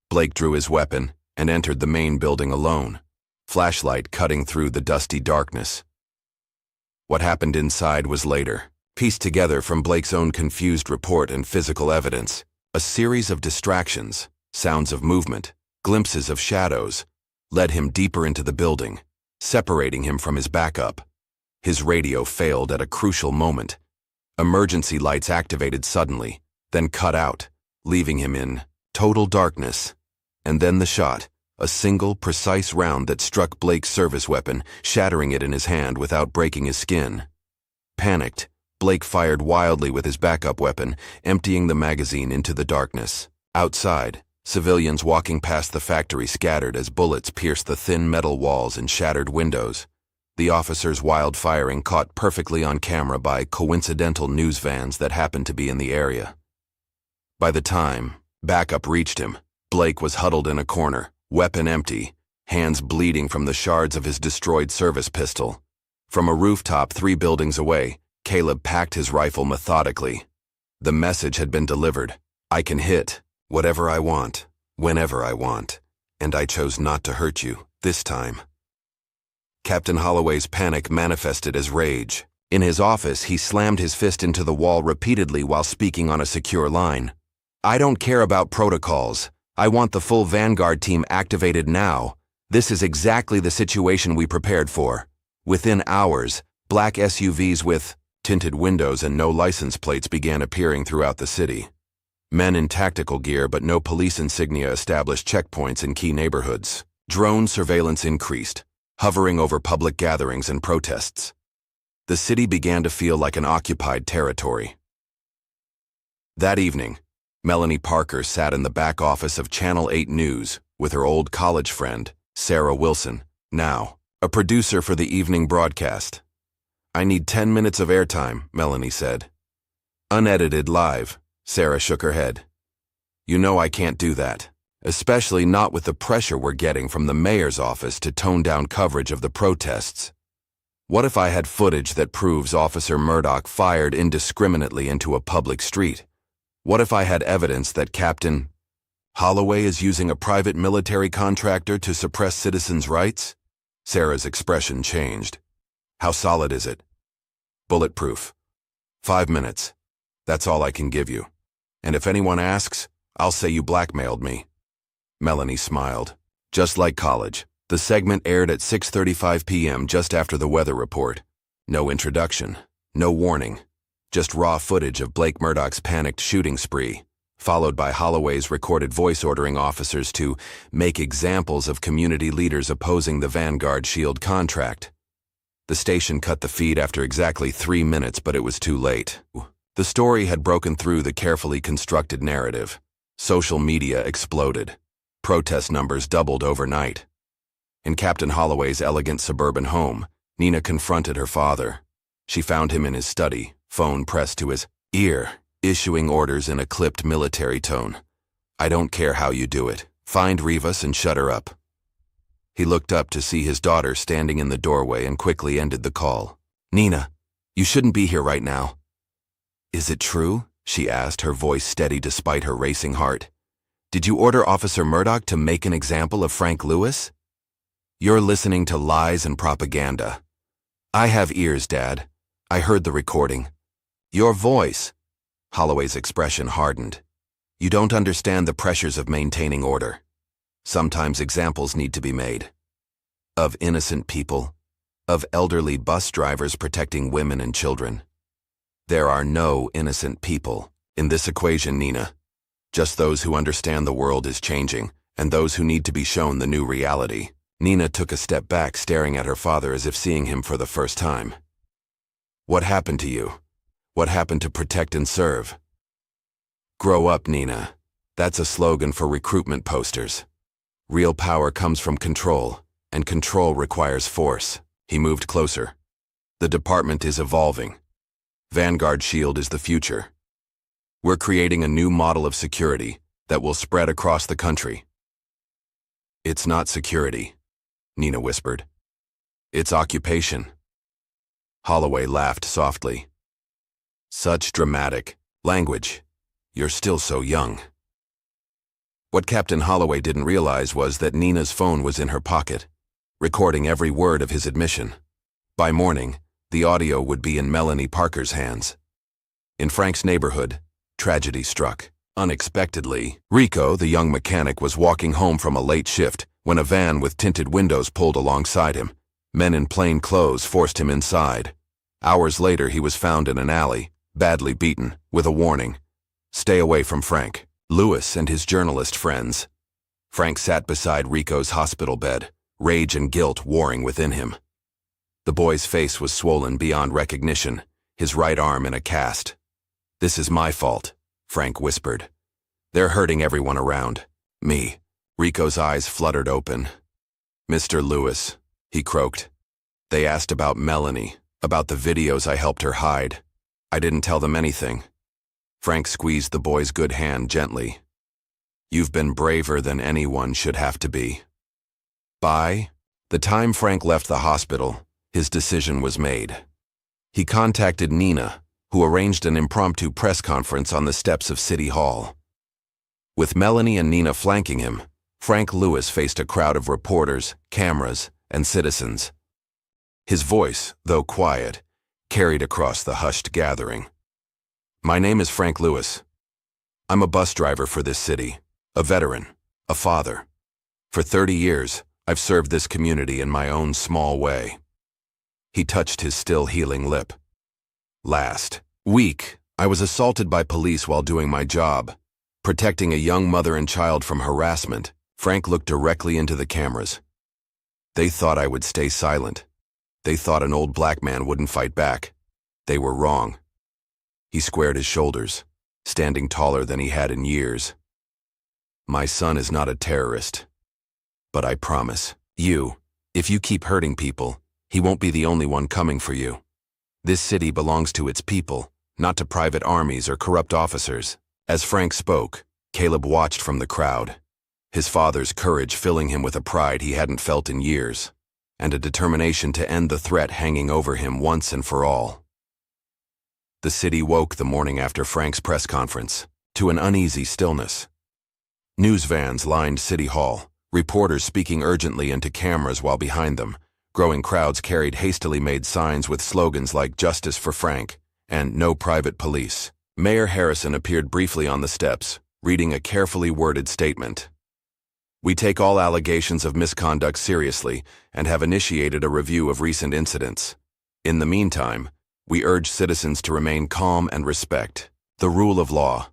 Blake drew his weapon and entered the main building alone, flashlight cutting through the dusty darkness. What happened inside was later, pieced together from Blake's own confused report and physical evidence. A series of distractions, sounds of movement, glimpses of shadows, led him deeper into the building, separating him from his backup. His radio failed at a crucial moment. Emergency lights activated suddenly, then cut out, leaving him in total darkness. And then the shot, a single, precise round that struck Blake's service weapon, shattering it in his hand without breaking his skin. Panicked, Blake fired wildly with his backup weapon, emptying the magazine into the darkness. Outside, civilians walking past the factory scattered as bullets pierced the thin metal walls and shattered windows. The officer's wild firing caught perfectly on camera by coincidental news vans that happened to be in the area. By the time backup reached him, Blake was huddled in a corner, weapon empty, hands bleeding from the shards of his destroyed service pistol. From a rooftop 3 buildings away, Caleb packed his rifle methodically. The message had been delivered. "I can hit whatever I want, whenever I want, and I chose not to hurt you this time." Captain Holloway's panic manifested as rage. In his office, he slammed his fist into the wall repeatedly while speaking on a secure line. "I don't care about protocols. I want the full Vanguard team activated now. This is exactly the situation we prepared for." Within hours, black SUVs with tinted windows and no license plates began appearing throughout the city. Men in tactical gear but no police insignia established checkpoints in key neighborhoods. Drone surveillance increased, hovering over public gatherings and protests. The city began to feel like an occupied territory. That evening, Melanie Parker sat in the back office of Channel 8 News with her old college friend, Sarah Wilson, Now, a producer for the evening broadcast. I need 10 minutes of airtime, Melanie said. Unedited live, Sarah shook her head. You know I can't do that, especially not with the pressure we're getting from the mayor's office to tone down coverage of the protests. What if I had footage that proves Officer Murdoch fired indiscriminately into a public street? What if I had evidence that Captain Holloway is using a private military contractor to suppress citizens' rights? Sarah's expression changed. How solid is it? Bulletproof. 5 minutes. That's all I can give you. And if anyone asks, I'll say you blackmailed me. Melanie smiled. Just like college. The segment aired at 6:35 p.m. just after the weather report. No introduction, no warning, just raw footage of Blake Murdoch's panicked shooting spree, followed by Holloway's recorded voice ordering officers to make examples of community leaders opposing the Vanguard Shield contract. The station cut the feed after exactly 3 minutes, but it was too late. The story had broken through the carefully constructed narrative. Social media exploded. Protest numbers doubled overnight. In Captain Holloway's elegant suburban home, Nina confronted her father. She found him in his study, phone pressed to his ear, issuing orders in a clipped military tone. I don't care how you do it. Find Rivas and shut her up. He looked up to see his daughter standing in the doorway and quickly ended the call. Nina, you shouldn't be here right now. Is it true? She asked, her voice steady despite her racing heart. Did you order Officer Murdoch to make an example of Frank Lewis? You're listening to lies and propaganda. I have ears, Dad. I heard the recording. Your voice. Holloway's expression hardened. You don't understand the pressures of maintaining order. Sometimes examples need to be made. Of innocent people. Of elderly bus drivers protecting women and children. There are no innocent people in this equation, Nina. Just those who understand the world is changing, and those who need to be shown the new reality. Nina took a step back, staring at her father as if seeing him for the first time. What happened to you? What happened to protect and serve? Grow up, Nina. That's a slogan for recruitment posters. Real power comes from control, and control requires force. He moved closer. The department is evolving. Vanguard Shield is the future. We're creating a new model of security that will spread across the country. It's not security, Nina whispered. It's occupation. Holloway laughed softly. Such dramatic language. You're still so young. What Captain Holloway didn't realize was that Nina's phone was in her pocket, recording every word of his admission. By morning, the audio would be in Melanie Parker's hands. In Frank's neighborhood, tragedy struck. Unexpectedly, Rico, the young mechanic, was walking home from a late shift when a van with tinted windows pulled alongside him. Men in plain clothes forced him inside. Hours later, he was found in an alley, badly beaten, with a warning. Stay away from Frank. Lewis and his journalist friends. Frank sat beside Rico's hospital bed, rage and guilt warring within him. The boy's face was swollen beyond recognition, his right arm in a cast. This is my fault, Frank whispered. They're hurting everyone around. Me. Rico's eyes fluttered open. Mr. Lewis, he croaked. They asked about Melanie, about the videos I helped her hide. I didn't tell them anything. Frank squeezed the boy's good hand gently. You've been braver than anyone should have to be. By the time Frank left the hospital, his decision was made. He contacted Nina, who arranged an impromptu press conference on the steps of City Hall. With Melanie and Nina flanking him, Frank Lewis faced a crowd of reporters, cameras, and citizens. His voice, though quiet, carried across the hushed gathering. My name is Frank Lewis. I'm a bus driver for this city, a veteran, a father. For 30 years, I've served this community in my own small way. He touched his still healing lip. Last week, I was assaulted by police while doing my job, protecting a young mother and child from harassment. Frank looked directly into the cameras. They thought I would stay silent. They thought an old black man wouldn't fight back. They were wrong. He squared his shoulders, standing taller than he had in years. My son is not a terrorist, but I promise you, If you keep hurting people, he won't be the only one coming for you. This city belongs to its people, not to private armies or corrupt officers. As Frank spoke, Caleb watched from the crowd, his father's courage filling him with a pride he hadn't felt in years, and a determination to end the threat hanging over him once and for all. The city woke the morning after Frank's press conference to an uneasy stillness. News vans lined City Hall, reporters speaking urgently into cameras while behind them, growing crowds carried hastily made signs with slogans like "Justice for Frank" and "No Private Police." Mayor Harrison appeared briefly on the steps, reading a carefully worded statement. "We take all allegations of misconduct seriously and have initiated a review of recent incidents. In the meantime, we urge citizens to remain calm and respect the rule of law."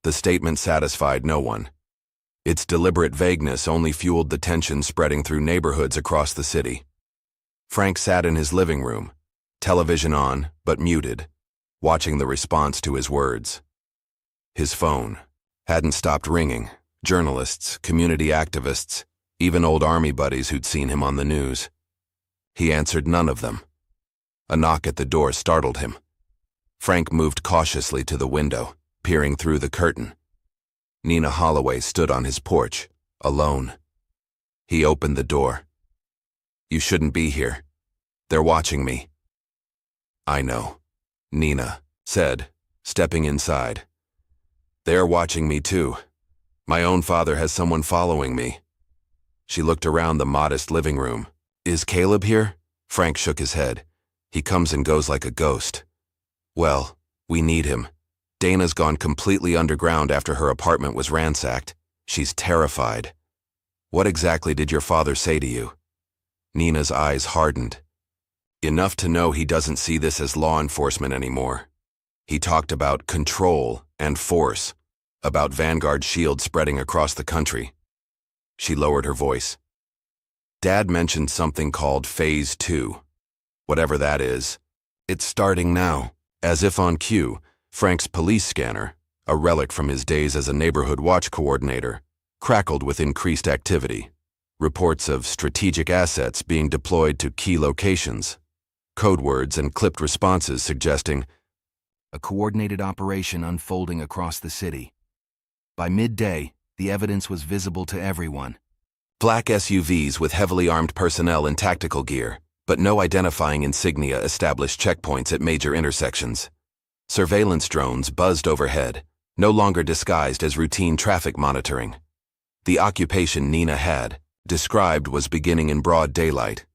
The statement satisfied no one. Its deliberate vagueness only fueled the tension spreading through neighborhoods across the city. Frank sat in his living room, television on but muted, watching the response to his words. His phone hadn't stopped ringing. Journalists, community activists, even old army buddies who'd seen him on the news. He answered none of them. A knock at the door startled him. Frank moved cautiously to the window, peering through the curtain. Nina Holloway stood on his porch, alone. He opened the door. "You shouldn't be here. They're watching me." "I know," Nina said, stepping inside. "They're watching me too. My own father has someone following me." She looked around the modest living room. "Is Caleb here?" Frank shook his head. "He comes and goes like a ghost." "Well, we need him. Dana's gone completely underground after her apartment was ransacked. She's terrified." "What exactly did your father say to you?" Nina's eyes hardened. "Enough to know he doesn't see this as law enforcement anymore. He talked about control and force, about Vanguard shield spreading across the country." She lowered her voice. "Dad mentioned something called Phase 2. Whatever that is, it's starting now." As if on cue, Frank's police scanner, a relic from his days as a neighborhood watch coordinator, crackled with increased activity. Reports of strategic assets being deployed to key locations, code words and clipped responses suggesting a coordinated operation unfolding across the city. By midday, the evidence was visible to everyone. Black SUVs with heavily armed personnel in tactical gear, but no identifying insignia established checkpoints at major intersections. Surveillance drones buzzed overhead, no longer disguised as routine traffic monitoring. The occupation Nina had described was beginning in broad daylight.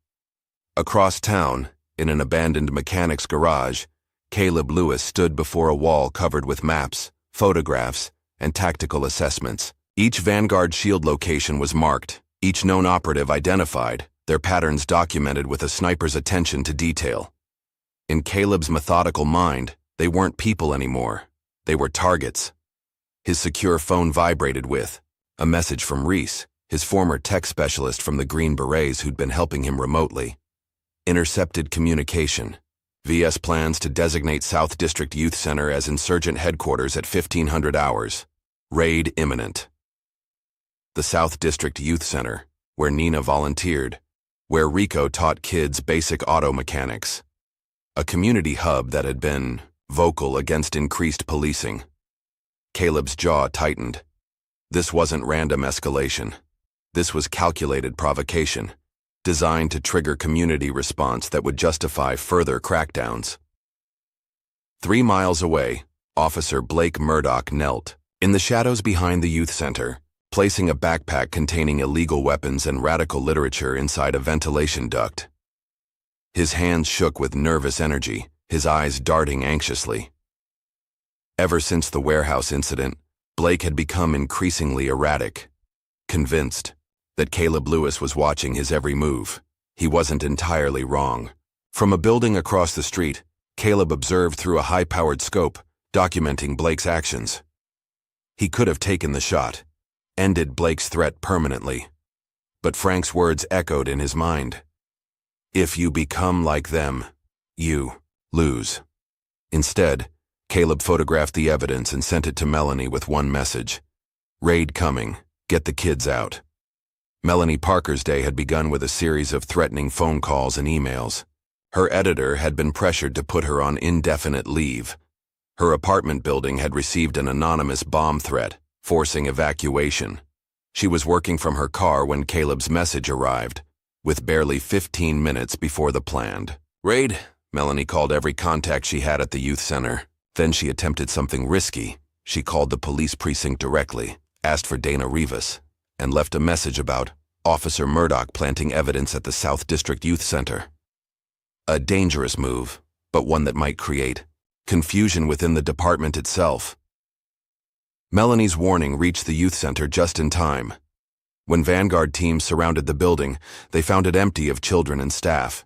Across town, in an abandoned mechanic's garage, Caleb Lewis stood before a wall covered with maps, photographs, and tactical assessments. Each Vanguard shield location was marked, each known operative identified, their patterns documented with a sniper's attention to detail. In Caleb's methodical mind, they weren't people anymore. They were targets. His secure phone vibrated with a message from Reese, his former tech specialist from the Green Berets who'd been helping him remotely. Intercepted communication. VS plans to designate South District Youth Center as insurgent headquarters at 1500 hours. Raid imminent. The South District Youth Center, where Nina volunteered, where Rico taught kids basic auto mechanics. A community hub that had been vocal against increased policing. Caleb's jaw tightened. This wasn't random escalation. This was calculated provocation, designed to trigger community response that would justify further crackdowns. 3 miles away, Officer Blake Murdoch knelt, in the shadows behind the youth center, placing a backpack containing illegal weapons and radical literature inside a ventilation duct. His hands shook with nervous energy, his eyes darting anxiously. Ever since the warehouse incident, Blake had become increasingly erratic, convinced that Caleb Lewis was watching his every move. He wasn't entirely wrong. From a building across the street, Caleb observed through a high-powered scope, documenting Blake's actions. He could have taken the shot, ended Blake's threat permanently. But Frank's words echoed in his mind. If you become like them, you lose. Instead, Caleb photographed the evidence and sent it to Melanie with one message. Raid coming. Get the kids out. Melanie Parker's day had begun with a series of threatening phone calls and emails. Her editor had been pressured to put her on indefinite leave. Her apartment building had received an anonymous bomb threat, forcing evacuation. She was working from her car when Caleb's message arrived, with barely 15 minutes before the planned raid. Melanie called every contact she had at the youth center. Then she attempted something risky. She called the police precinct directly, asked for Dana Rivas, and left a message about Officer Murdoch planting evidence at the South District Youth Center. A dangerous move, but one that might create confusion within the department itself. Melanie's warning reached the youth center just in time. When Vanguard teams surrounded the building, they found it empty of children and staff.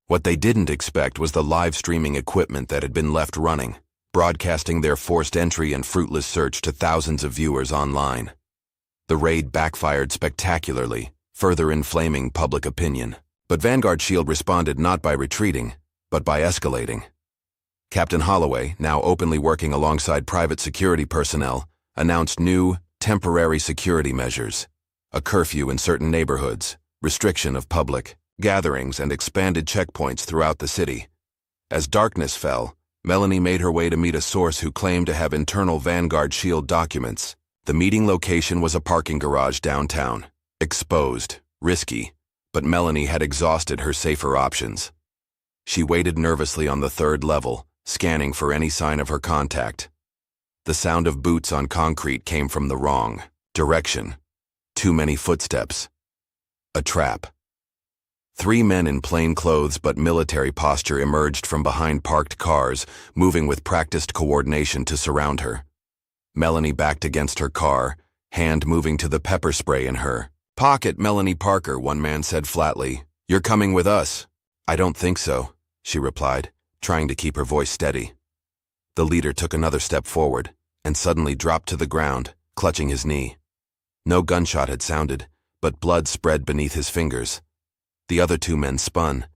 What they didn't expect was the live streaming equipment that had been left running, broadcasting their forced entry and fruitless search to thousands of viewers online. The raid backfired spectacularly, further inflaming public opinion. But Vanguard Shield responded not by retreating, but by escalating. Captain Holloway, now openly working alongside private security personnel, announced new, temporary security measures: a curfew in certain neighborhoods, restriction of public gatherings, and expanded checkpoints throughout the city. As darkness fell, Melanie made her way to meet a source who claimed to have internal Vanguard Shield documents. The meeting location was a parking garage downtown. Exposed, risky, but Melanie had exhausted her safer options. She waited nervously on the third level, scanning for any sign of her contact. The sound of boots on concrete came from the wrong direction. Too many footsteps. A trap. 3 men in plain clothes but military posture emerged from behind parked cars, moving with practiced coordination to surround her. Melanie backed against her car, hand moving to the pepper spray in her pocket. "Melanie Parker," one man said flatly. "You're coming with us." "I don't think so," she replied, trying to keep her voice steady. The leader took another step forward, and suddenly dropped to the ground, clutching his knee. No gunshot had sounded, but blood spread beneath his fingers. The other 2 men spun,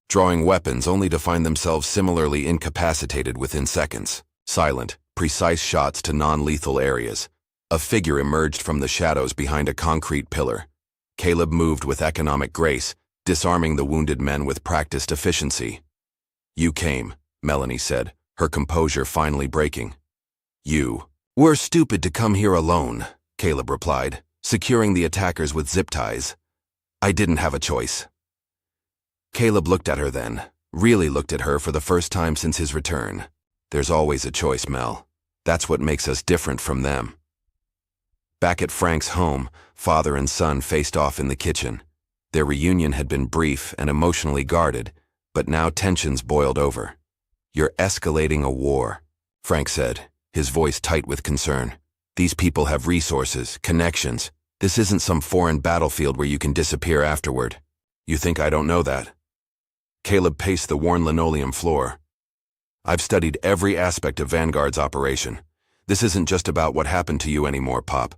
drawing weapons only to find themselves similarly incapacitated within seconds. Silent, precise shots to non-lethal areas. A figure emerged from the shadows behind a concrete pillar. Caleb moved with economic grace, disarming the wounded men with practiced efficiency. "You came," Melanie said, her composure finally breaking. "You were stupid to come here alone," Caleb replied, securing the attackers with zip ties. "I didn't have a choice." Caleb looked at her then, really looked at her for the first time since his return. "There's always a choice, Mel. That's what makes us different from them." Back at Frank's home, father and son faced off in the kitchen. Their reunion had been brief and emotionally guarded, but now tensions boiled over. "You're escalating a war," Frank said, his voice tight with concern. "These people have resources, connections. This isn't some foreign battlefield where you can disappear afterward. You think I don't know that?" Caleb paced the worn linoleum floor. "I've studied every aspect of Vanguard's operation. This isn't just about what happened to you anymore, Pop.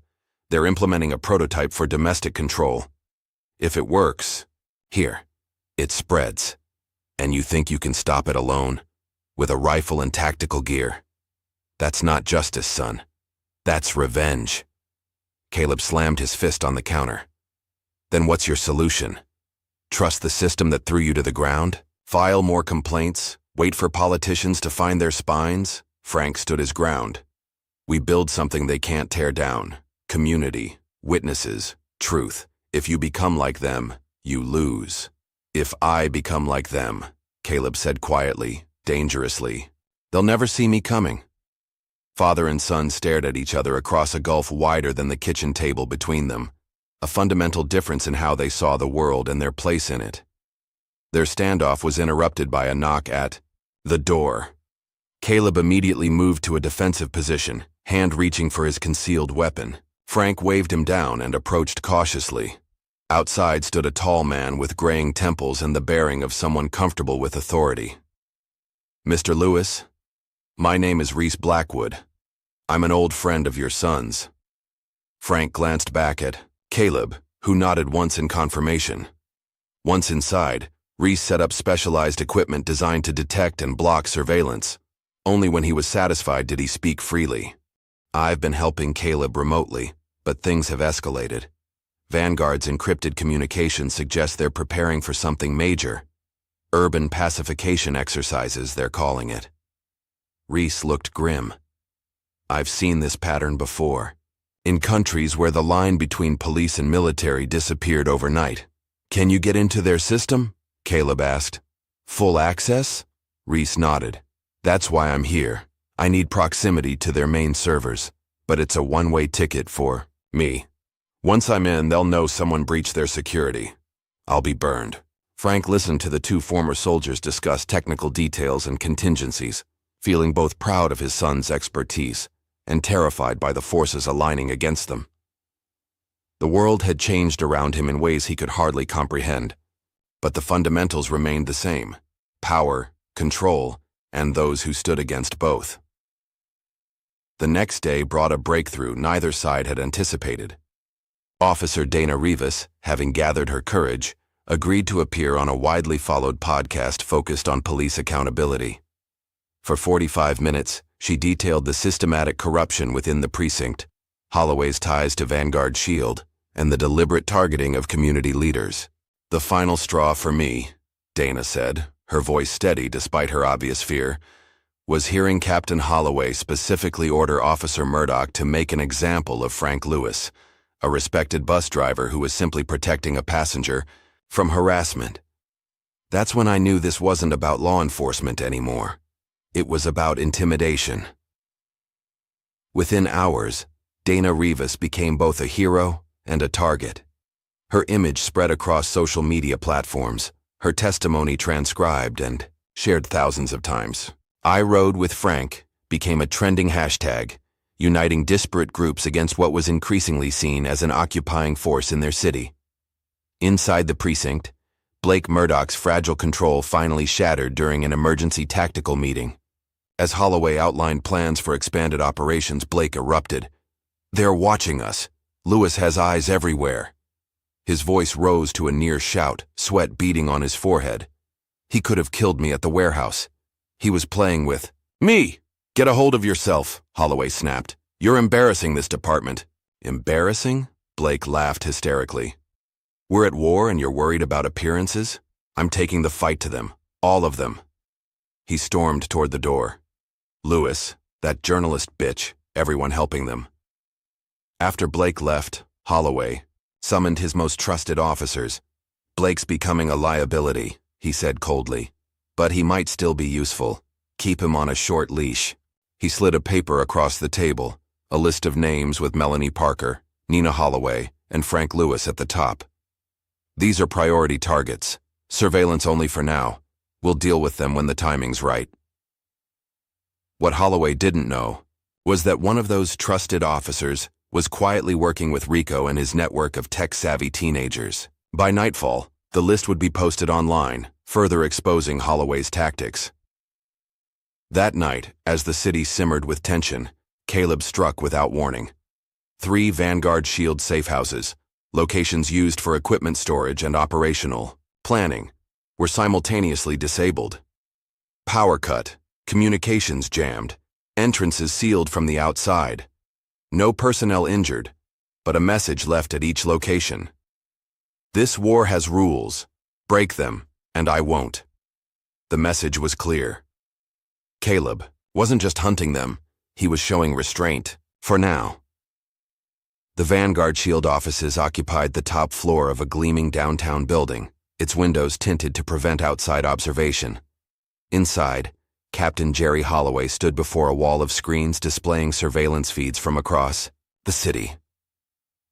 They're implementing a prototype for domestic control. If it works, here, it spreads. And you think you can stop it alone, with a rifle and tactical gear? That's not justice, son. That's revenge." Caleb slammed his fist on the counter. "Then what's your solution? Trust the system that threw you to the ground? File more complaints? Wait for politicians to find their spines?" Frank stood his ground. "We build something they can't tear down. Community, witnesses, truth. If you become like them, you lose." "If I become like them," Caleb said quietly, dangerously, "they'll never see me coming." Father and son stared at each other across a gulf wider than the kitchen table between them, a fundamental difference in how they saw the world and their place in it. Their standoff was interrupted by a knock at the door. Caleb immediately moved to a defensive position, hand reaching for his concealed weapon. Frank waved him down and approached cautiously. Outside stood a tall man with graying temples and the bearing of someone comfortable with authority. "Mr. Lewis, my name is Reese Blackwood. I'm an old friend of your son's." Frank glanced back at Caleb, who nodded once in confirmation. Once inside, Reese set up specialized equipment designed to detect and block surveillance. Only when he was satisfied did he speak freely. "I've been helping Caleb remotely, but things have escalated. Vanguard's encrypted communications suggest they're preparing for something major. Urban pacification exercises, they're calling it. Reese looked grim. I've seen this pattern before. In countries where the line between police and military disappeared overnight. Can you get into their system? Caleb asked. Full access? Reese nodded. That's why I'm here. I need proximity to their main servers, but it's a one-way ticket for me. Once I'm in, they'll know someone breached their security. I'll be burned. Frank listened to the two former soldiers discuss technical details and contingencies, feeling both proud of his son's expertise and terrified by the forces aligning against them. The world had changed around him in ways he could hardly comprehend, but the fundamentals remained the same: power, control, and those who stood against both. The next day brought a breakthrough neither side had anticipated. Officer Dana Rivas, having gathered her courage, agreed to appear on a widely followed podcast focused on police accountability. For 45 minutes, she detailed the systematic corruption within the precinct, Holloway's ties to Vanguard Shield, and the deliberate targeting of community leaders. The final straw for me, Dana said, her voice steady despite her obvious fear, was hearing Captain Holloway specifically order Officer Murdoch to make an example of Frank Lewis, a respected bus driver who was simply protecting a passenger from harassment. That's when I knew this wasn't about law enforcement anymore. It was about intimidation. Within hours, Dana Rivas became both a hero and a target. Her image spread across social media platforms, her testimony transcribed and shared thousands of times. I Rode with Frank became a trending hashtag, uniting disparate groups against what was increasingly seen as an occupying force in their city. Inside the precinct, Blake Murdoch's fragile control finally shattered during an emergency tactical meeting. As Holloway outlined plans for expanded operations, Blake erupted. They're watching us. Lewis has eyes everywhere. His voice rose to a near shout, sweat beading on his forehead. He could have killed me at the warehouse. He was playing with me. Get a hold of yourself, Holloway snapped. You're embarrassing this department. Embarrassing? Blake laughed hysterically. We're at war and you're worried about appearances? I'm taking the fight to them. All of them. He stormed toward the door. Lewis, that journalist bitch, everyone helping them. After Blake left, Holloway summoned his most trusted officers. Blake's becoming a liability, he said coldly. But he might still be useful. Keep him on a short leash. He slid a paper across the table, a list of names with Melanie Parker, Nina Holloway, and Frank Lewis at the top. These are priority targets. Surveillance only for now. We'll deal with them when the timing's right. What Holloway didn't know was that one of those trusted officers was quietly working with Rico and his network of tech-savvy teenagers. By nightfall, the list would be posted online, further exposing Holloway's tactics. That night, as the city simmered with tension, Caleb struck without warning. 3 Vanguard Shield safehouses, locations used for equipment storage and operational planning, were simultaneously disabled. Power cut, communications jammed, entrances sealed from the outside. No personnel injured, but a message left at each location. This war has rules. Break them, and I won't. The message was clear. Caleb wasn't just hunting them, he was showing restraint, for now. The Vanguard Shield offices occupied the top floor of a gleaming downtown building, its windows tinted to prevent outside observation. Inside, Captain Jerry Holloway stood before a wall of screens displaying surveillance feeds from across the city.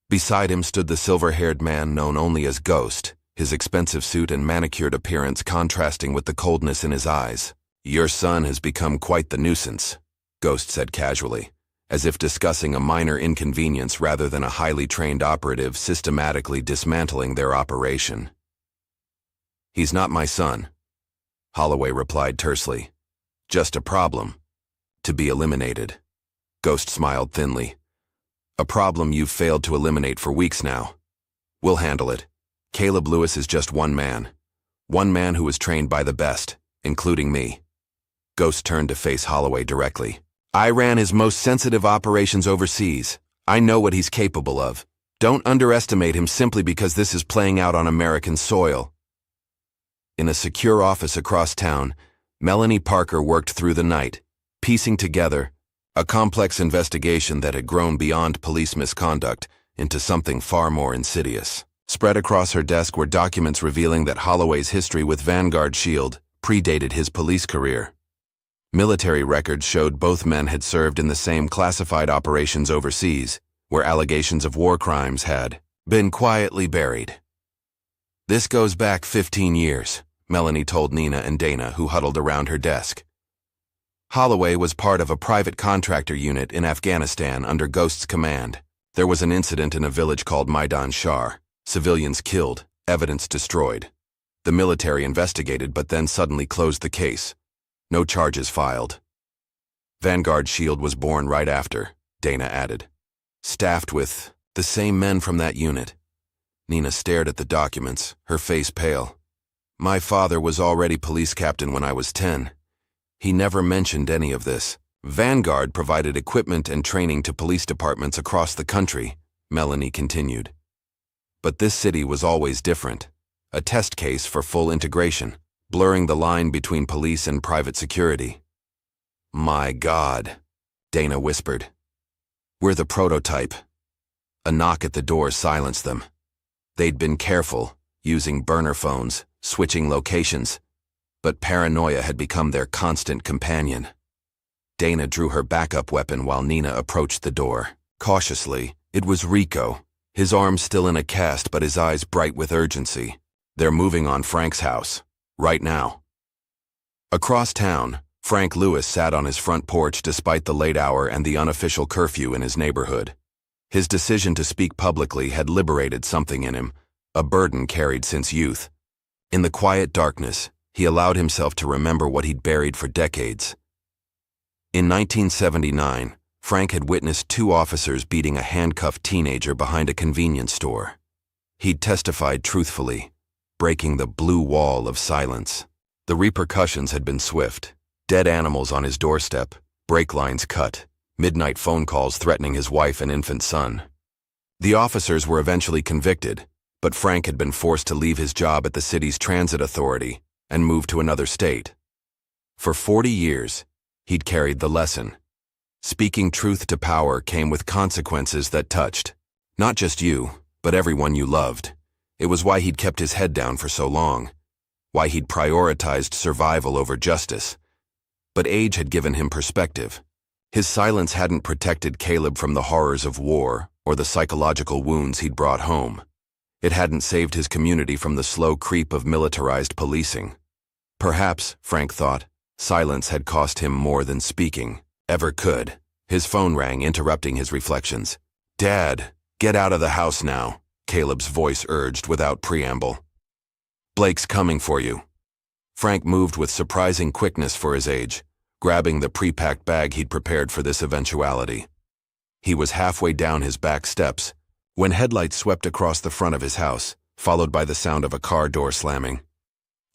Beside him stood the silver-haired man known only as Ghost, his expensive suit and manicured appearance contrasting with the coldness in his eyes. Your son has become quite the nuisance, Ghost said casually, as if discussing a minor inconvenience rather than a highly trained operative systematically dismantling their operation. He's not my son, Holloway replied tersely. Just a problem. To be eliminated. Ghost smiled thinly. A problem you've failed to eliminate for weeks now. We'll handle it. Caleb Lewis is just one man. One man who was trained by the best, including me. Ghost turned to face Holloway directly. I ran his most sensitive operations overseas. I know what he's capable of. Don't underestimate him simply because this is playing out on American soil. In a secure office across town, Melanie Parker worked through the night, piecing together a complex investigation that had grown beyond police misconduct into something far more insidious. Spread across her desk were documents revealing that Holloway's history with Vanguard Shield predated his police career. Military records showed both men had served in the same classified operations overseas, where allegations of war crimes had been quietly buried. This goes back 15 years, Melanie told Nina and Dana, who huddled around her desk. Holloway was part of a private contractor unit in Afghanistan under Ghost's command. There was an incident in a village called Maidan Shar. Civilians killed, evidence destroyed. The military investigated but then suddenly closed the case. No charges filed. Vanguard Shield was born right after, Dana added. Staffed with the same men from that unit. Nina stared at the documents, her face pale. My father was already police captain when I was 10. He never mentioned any of this. Vanguard provided equipment and training to police departments across the country, Melanie continued. But this city was always different. A test case for full integration, blurring the line between police and private security. My God, Dana whispered. We're the prototype. A knock at the door silenced them. They'd been careful, using burner phones, switching locations, but paranoia had become their constant companion. Dana drew her backup weapon while Nina approached the door. Cautiously, it was Rico, his arms still in a cast but his eyes bright with urgency. They're moving on Frank's house, right now. Across town, Frank Lewis sat on his front porch despite the late hour and the unofficial curfew in his neighborhood. His decision to speak publicly had liberated something in him, a burden carried since youth. In the quiet darkness, he allowed himself to remember what he'd buried for decades. In 1979, Frank had witnessed 2 officers beating a handcuffed teenager behind a convenience store. He'd testified truthfully, breaking the blue wall of silence. The repercussions had been swift. Dead animals on his doorstep, brake lines cut, midnight phone calls threatening his wife and infant son. The officers were eventually convicted, but Frank had been forced to leave his job at the city's transit authority and move to another state. For 40 years, he'd carried the lesson. Speaking truth to power came with consequences that touched not just you, but everyone you loved. It was why he'd kept his head down for so long, why he'd prioritized survival over justice. But age had given him perspective. His silence hadn't protected Caleb from the horrors of war or the psychological wounds he'd brought home. It hadn't saved his community from the slow creep of militarized policing. Perhaps, Frank thought, silence had cost him more than speaking ever could. His phone rang, interrupting his reflections. Dad, get out of the house now, Caleb's voice urged without preamble. Blake's coming for you. Frank moved with surprising quickness for his age, grabbing the pre-packed bag he'd prepared for this eventuality. He was halfway down his back steps when headlights swept across the front of his house, followed by the sound of a car door slamming.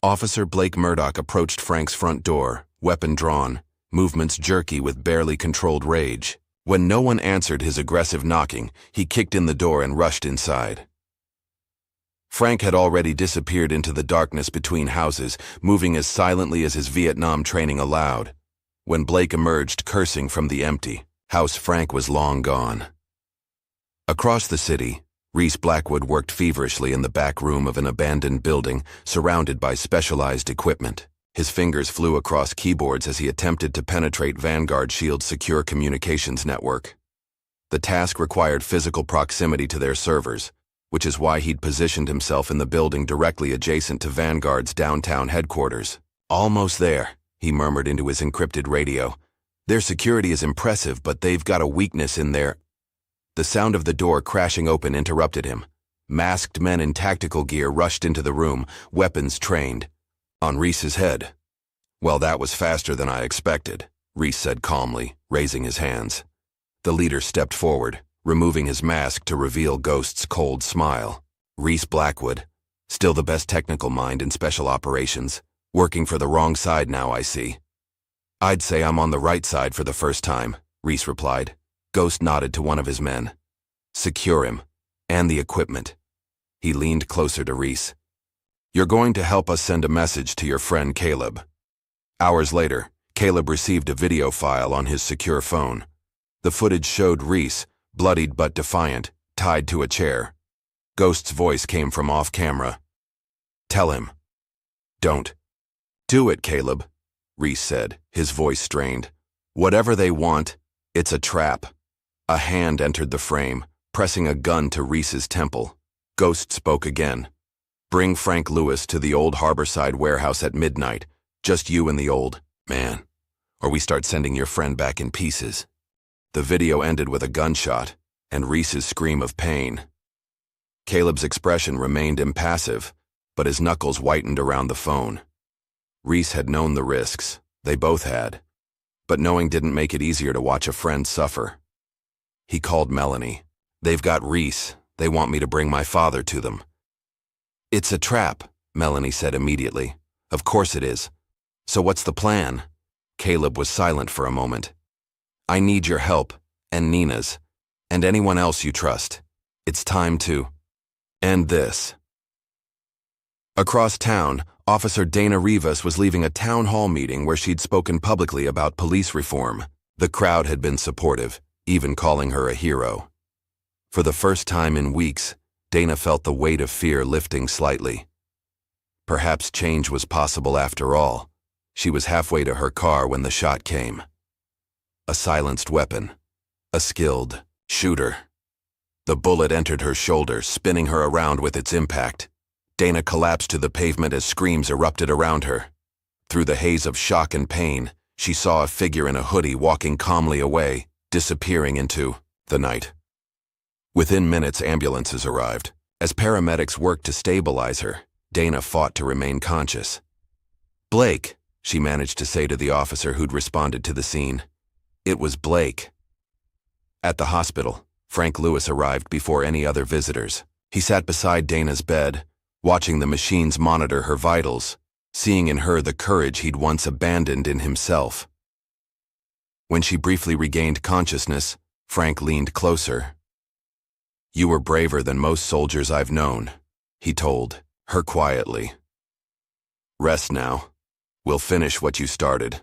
Officer Blake Murdoch approached Frank's front door, weapon drawn, movements jerky with barely controlled rage. When no one answered his aggressive knocking, he kicked in the door and rushed inside. Frank had already disappeared into the darkness between houses, moving as silently as his Vietnam training allowed. When Blake emerged cursing from the empty house, Frank was long gone. Across the city, Reese Blackwood worked feverishly in the back room of an abandoned building surrounded by specialized equipment. His fingers flew across keyboards as he attempted to penetrate Vanguard Shield's secure communications network. The task required physical proximity to their servers, which is why he'd positioned himself in the building directly adjacent to Vanguard's downtown headquarters. Almost there, he murmured into his encrypted radio. Their security is impressive, but they've got a weakness in their... The sound of the door crashing open interrupted him. Masked men in tactical gear rushed into the room, weapons trained. On Reese's head. Well, that was faster than I expected, Reese said calmly, raising his hands. The leader stepped forward, removing his mask to reveal Ghost's cold smile. Reese Blackwood, still the best technical mind in special operations, working for the wrong side now, I see. I'd say I'm on the right side for the first time, Reese replied. Ghost nodded to one of his men. Secure him. And the equipment. He leaned closer to Reese. You're going to help us send a message to your friend Caleb. Hours later, Caleb received a video file on his secure phone. The footage showed Reese, bloodied but defiant, tied to a chair. Ghost's voice came from off-camera. Tell him. Don't. Do it, Caleb, Reese said, his voice strained. Whatever they want, it's a trap. A hand entered the frame, pressing a gun to Reese's temple. Ghost spoke again. Bring Frank Lewis to the old Harborside warehouse at midnight, just you and the old man, or we start sending your friend back in pieces. The video ended with a gunshot and Reese's scream of pain. Caleb's expression remained impassive, but his knuckles whitened around the phone. Reese had known the risks, they both had, but knowing didn't make it easier to watch a friend suffer. He called Melanie. They've got Reese. They want me to bring my father to them. It's a trap, Melanie said immediately. Of course it is. So what's the plan? Caleb was silent for a moment. I need your help, and Nina's, and anyone else you trust. It's time to end this. Across town, Officer Dana Rivas was leaving a town hall meeting where she'd spoken publicly about police reform. The crowd had been supportive, even calling her a hero. For the first time in weeks, Dana felt the weight of fear lifting slightly. Perhaps change was possible after all. She was halfway to her car when the shot came. A silenced weapon. A skilled shooter. The bullet entered her shoulder, spinning her around with its impact. Dana collapsed to the pavement as screams erupted around her. Through the haze of shock and pain, she saw a figure in a hoodie walking calmly away, disappearing into the night. Within minutes, ambulances arrived. As paramedics worked to stabilize her, Dana fought to remain conscious. Blake, she managed to say to the officer who'd responded to the scene. It was Blake. At the hospital, Frank Lewis arrived before any other visitors. He sat beside Dana's bed, watching the machines monitor her vitals, seeing in her the courage he'd once abandoned in himself. When she briefly regained consciousness, Frank leaned closer. You were braver than most soldiers I've known, he told her quietly. Rest now. We'll finish what you started.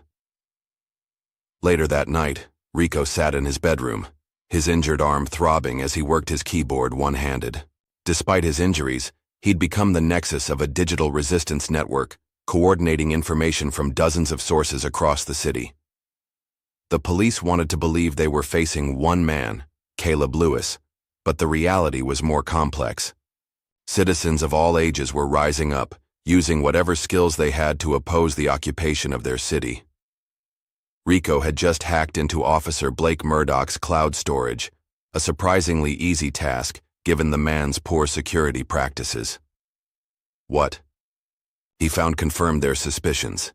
Later that night, Rico sat in his bedroom, his injured arm throbbing as he worked his keyboard one-handed. Despite his injuries, he'd become the nexus of a digital resistance network, coordinating information from dozens of sources across the city. The police wanted to believe they were facing one man, Caleb Lewis, but the reality was more complex. Citizens of all ages were rising up, using whatever skills they had to oppose the occupation of their city. Rico had just hacked into Officer Blake Murdoch's cloud storage, a surprisingly easy task given the man's poor security practices. What? He found confirmed their suspicions.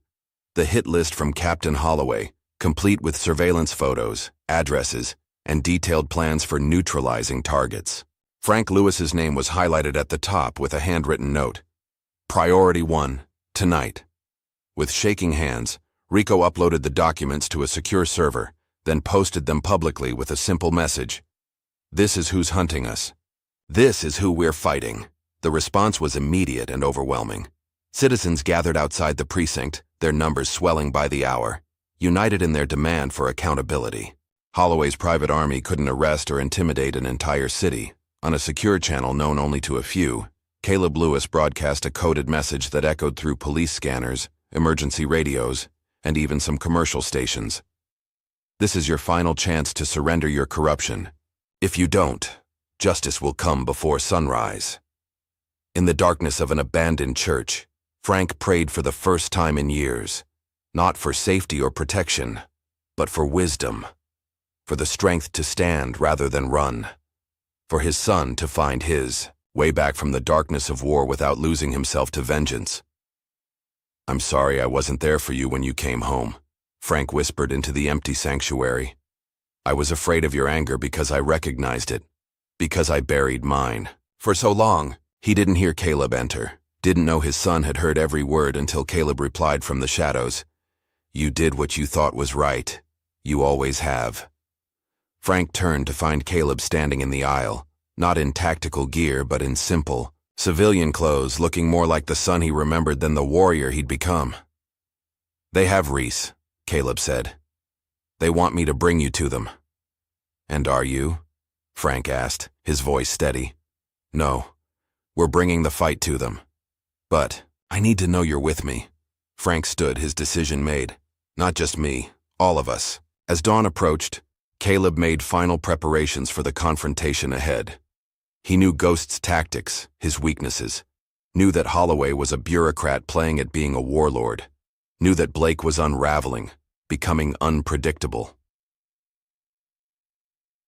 The hit list from Captain Holloway, complete with surveillance photos, addresses, and detailed plans for neutralizing targets. Frank Lewis's name was highlighted at the top with a handwritten note. Priority 1, tonight. With shaking hands, Rico uploaded the documents to a secure server, then posted them publicly with a simple message. This is who's hunting us. This is who we're fighting. The response was immediate and overwhelming. Citizens gathered outside the precinct, their numbers swelling by the hour, united in their demand for accountability. Holloway's private army couldn't arrest or intimidate an entire city. On a secure channel known only to a few, Caleb Lewis broadcast a coded message that echoed through police scanners, emergency radios, and even some commercial stations. This is your final chance to surrender your corruption. If you don't, justice will come before sunrise. In the darkness of an abandoned church, Frank prayed for the first time in years, not for safety or protection, but for wisdom, for the strength to stand rather than run, for his son to find his way back from the darkness of war without losing himself to vengeance. I'm sorry I wasn't there for you when you came home, Frank whispered into the empty sanctuary. I was afraid of your anger because I recognized it, because I buried mine. For so long, he didn't hear Caleb enter, didn't know his son had heard every word until Caleb replied from the shadows. You did what you thought was right. You always have. Frank turned to find Caleb standing in the aisle, not in tactical gear but in simple, civilian clothes, looking more like the son he remembered than the warrior he'd become. "They have Reese," Caleb said. "They want me to bring you to them." "And are you?" Frank asked, his voice steady. "No, we're bringing the fight to them. But I need to know you're with me." Frank stood, his decision made. Not just me, all of us. As dawn approached, Caleb made final preparations for the confrontation ahead. He knew Ghost's tactics, his weaknesses, knew that Holloway was a bureaucrat playing at being a warlord, knew that Blake was unraveling, becoming unpredictable.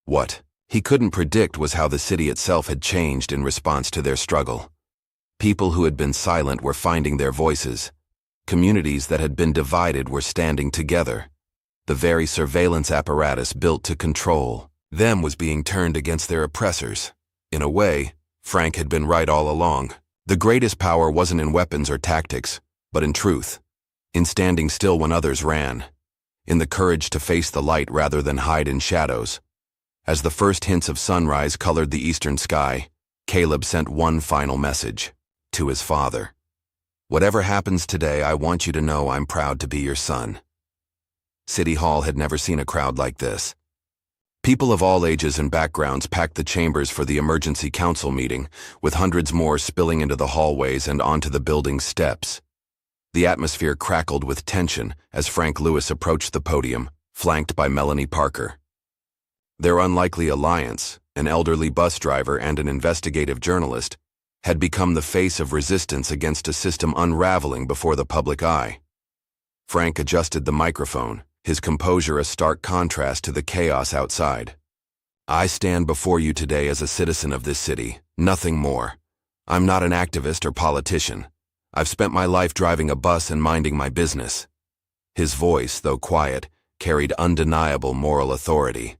What he couldn't predict was how the city itself had changed in response to their struggle. People who had been silent were finding their voices. Communities that had been divided were standing together. The very surveillance apparatus built to control them was being turned against their oppressors. In a way, Frank had been right all along. The greatest power wasn't in weapons or tactics, but in truth, in standing still when others ran, in the courage to face the light rather than hide in shadows. As the first hints of sunrise colored the eastern sky, Caleb sent one final message to his father. "Whatever happens today, I want you to know I'm proud to be your son." City Hall had never seen a crowd like this. People of all ages and backgrounds packed the chambers for the emergency council meeting, with hundreds more spilling into the hallways and onto the building's steps. The atmosphere crackled with tension as Frank Lewis approached the podium, flanked by Melanie Parker. Their unlikely alliance, an elderly bus driver and an investigative journalist, had become the face of resistance against a system unraveling before the public eye. Frank adjusted the microphone, his composure a stark contrast to the chaos outside. "I stand before you today as a citizen of this city, nothing more. I'm not an activist or politician. I've spent my life driving a bus and minding my business." His voice, though quiet, carried undeniable moral authority.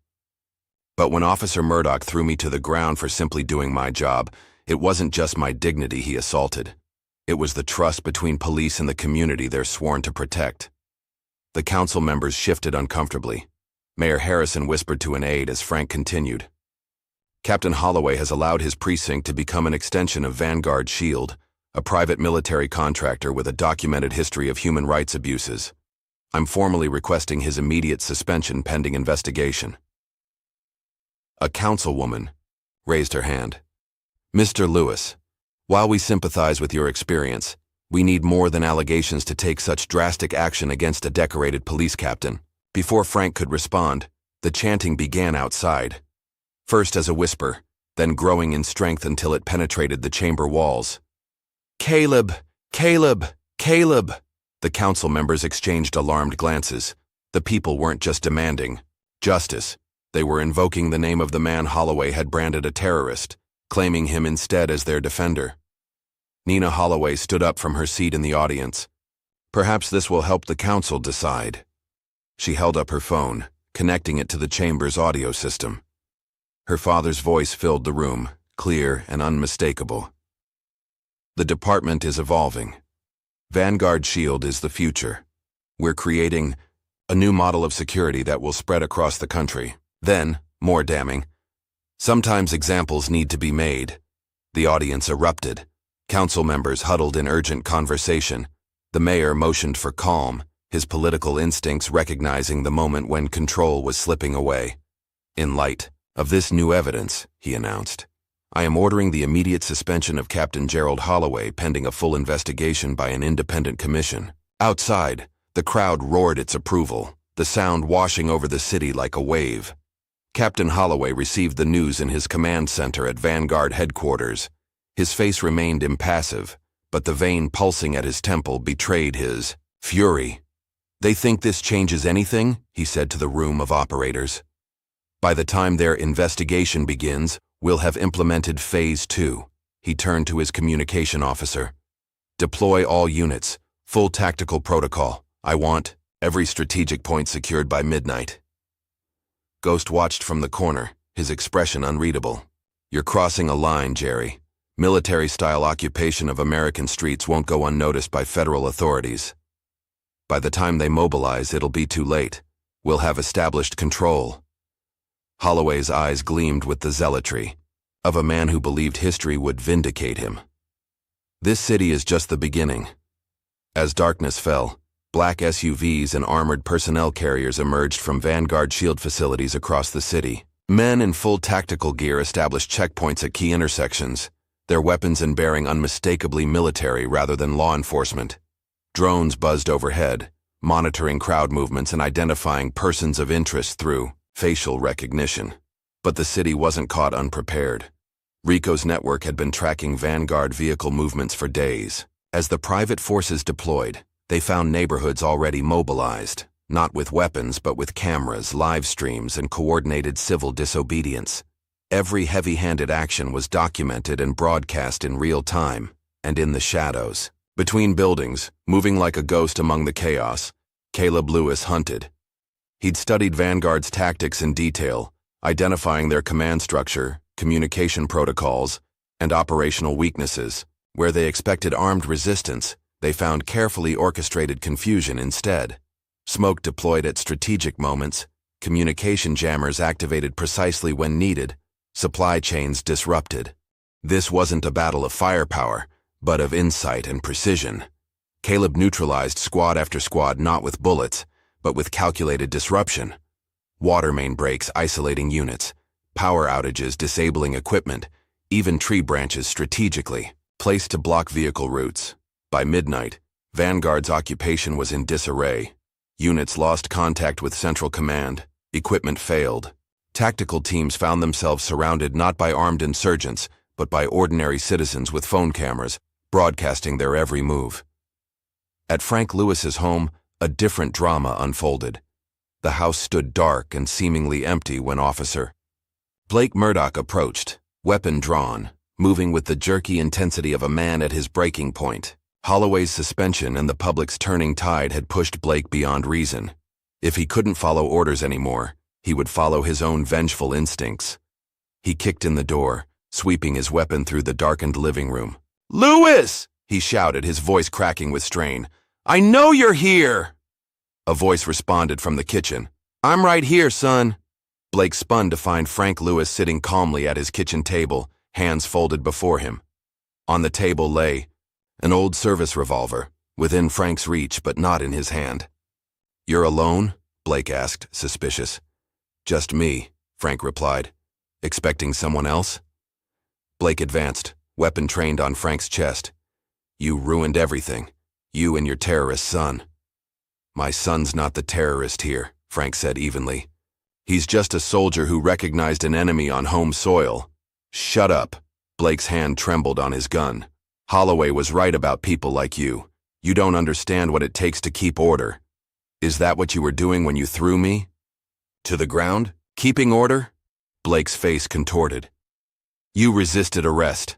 "But when Officer Murdoch threw me to the ground for simply doing my job, it wasn't just my dignity he assaulted. It was the trust between police and the community they're sworn to protect." The council members shifted uncomfortably. Mayor Harrison whispered to an aide as Frank continued. "Captain Holloway has allowed his precinct to become an extension of Vanguard Shield, a private military contractor with a documented history of human rights abuses. I'm formally requesting his immediate suspension pending investigation." A councilwoman raised her hand. "Mr. Lewis, while we sympathize with your experience, we need more than allegations to take such drastic action against a decorated police captain." Before Frank could respond, the chanting began outside. First as a whisper, then growing in strength until it penetrated the chamber walls. "Caleb! Caleb! Caleb!" The council members exchanged alarmed glances. The people weren't just demanding justice. They were invoking the name of the man Holloway had branded a terrorist, claiming him instead as their defender. Nina Holloway stood up from her seat in the audience. "Perhaps this will help the council decide." She held up her phone, connecting it to the chamber's audio system. Her father's voice filled the room, clear and unmistakable. "The department is evolving. Vanguard Shield is the future. We're creating a new model of security that will spread across the country." Then, more damning, "Sometimes examples need to be made." The audience erupted. Council members huddled in urgent conversation. The mayor motioned for calm, his political instincts recognizing the moment when control was slipping away. "In light of this new evidence," he announced, "I am ordering the immediate suspension of Captain Gerald Holloway pending a full investigation by an independent commission." Outside, the crowd roared its approval, the sound washing over the city like a wave. Captain Holloway received the news in his command center at Vanguard headquarters. His face remained impassive, but the vein pulsing at his temple betrayed his fury. "They think this changes anything?" he said to the room of operators. "By the time their investigation begins, we'll have implemented Phase 2. He turned to his communication officer. "Deploy all units, full tactical protocol. I want every strategic point secured by midnight." Ghost watched from the corner, his expression unreadable. "You're crossing a line, Jerry. Military-style occupation of American streets won't go unnoticed by federal authorities. By the time they mobilize, it'll be too late. We'll have established control." Holloway's eyes gleamed with the zealotry. of a man who believed history would vindicate him. This city is just the beginning. As darkness fell, black SUVs and armored personnel carriers emerged from Vanguard shield facilities across the city. Men in full tactical gear established checkpoints at key intersections, their weapons and bearing unmistakably military rather than law enforcement. Drones buzzed overhead, monitoring crowd movements and identifying persons of interest through facial recognition. But the city wasn't caught unprepared. Rico's network had been tracking Vanguard vehicle movements for days. As the private forces deployed, they found neighborhoods already mobilized, not with weapons but with cameras, live streams, and coordinated civil disobedience. Every heavy-handed action was documented and broadcast in real time, and in the shadows. Between buildings, moving like a ghost among the chaos, Caleb Lewis hunted. He'd studied Vanguard's tactics in detail, identifying their command structure, communication protocols, and operational weaknesses. Where they expected armed resistance, they found carefully orchestrated confusion instead. Smoke deployed at strategic moments, communication jammers activated precisely when needed, supply chains disrupted. This wasn't a battle of firepower, but of insight and precision. Caleb neutralized squad after squad not with bullets, but with calculated disruption. Water main breaks isolating units, power outages disabling equipment, even tree branches strategically placed to block vehicle routes. By midnight, Vanguard's occupation was in disarray. Units lost contact with Central Command, equipment failed. Tactical teams found themselves surrounded not by armed insurgents, but by ordinary citizens with phone cameras, broadcasting their every move. At Frank Lewis's home, a different drama unfolded. The house stood dark and seemingly empty when Officer Blake Murdoch approached, weapon drawn, moving with the jerky intensity of a man at his breaking point. Holloway's suspension and the public's turning tide had pushed Blake beyond reason. If he couldn't follow orders anymore, he would follow his own vengeful instincts. He kicked in the door, sweeping his weapon through the darkened living room. "Lewis!" he shouted, his voice cracking with strain. "I know you're here!" A voice responded from the kitchen. "I'm right here, son." Blake spun to find Frank Lewis sitting calmly at his kitchen table, hands folded before him. On the table lay an old service revolver, within Frank's reach but not in his hand. "You're alone?" Blake asked, suspicious. "Just me," Frank replied. "Expecting someone else?" Blake advanced, weapon trained on Frank's chest. "You ruined everything. You and your terrorist son." "My son's not the terrorist here," Frank said evenly. "He's just a soldier who recognized an enemy on home soil." "Shut up." Blake's hand trembled on his gun. "Holloway was right about people like you. You don't understand what it takes to keep order. Is that what you were doing when you threw me to the ground? Keeping order?" Blake's face contorted. "You resisted arrest."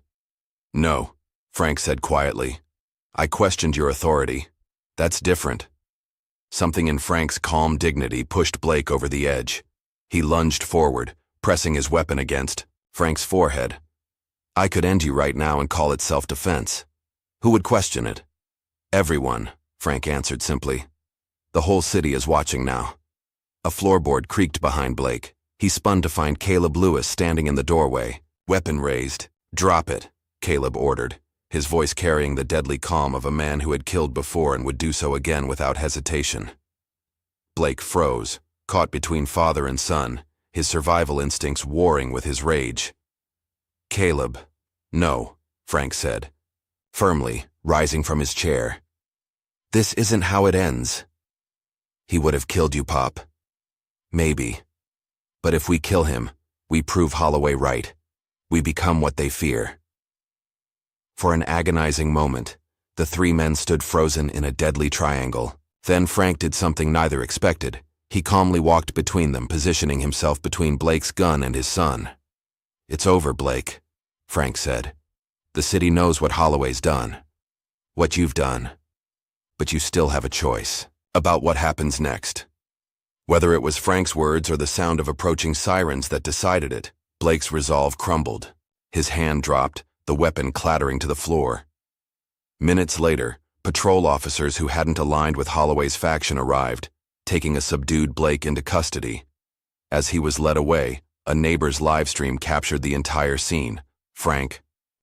"No," Frank said quietly. "I questioned your authority. That's different." Something in Frank's calm dignity pushed Blake over the edge. He lunged forward, pressing his weapon against Frank's forehead. "I could end you right now and call it self-defense. Who would question it?" "Everyone," Frank answered simply. "The whole city is watching now." A floorboard creaked behind Blake. He spun to find Caleb Lewis standing in the doorway, weapon raised. "Drop it," Caleb ordered, his voice carrying the deadly calm of a man who had killed before and would do so again without hesitation. Blake froze, caught between father and son, his survival instincts warring with his rage. "Caleb." "No," Frank said, firmly, rising from his chair. "This isn't how it ends." "He would have killed you, Pop." "Maybe. But if we kill him, we prove Holloway right. We become what they fear." For an agonizing moment, the three men stood frozen in a deadly triangle. Then Frank did something neither expected. He calmly walked between them, positioning himself between Blake's gun and his son. "It's over, Blake," Frank said. "The city knows what Holloway's done, what you've done. But you still have a choice about what happens next." Whether it was Frank's words or the sound of approaching sirens that decided it, Blake's resolve crumbled. His hand dropped, the weapon clattering to the floor. Minutes later, patrol officers who hadn't aligned with Holloway's faction arrived, taking a subdued Blake into custody. As he was led away, A neighbor's live stream captured the entire scene. Frank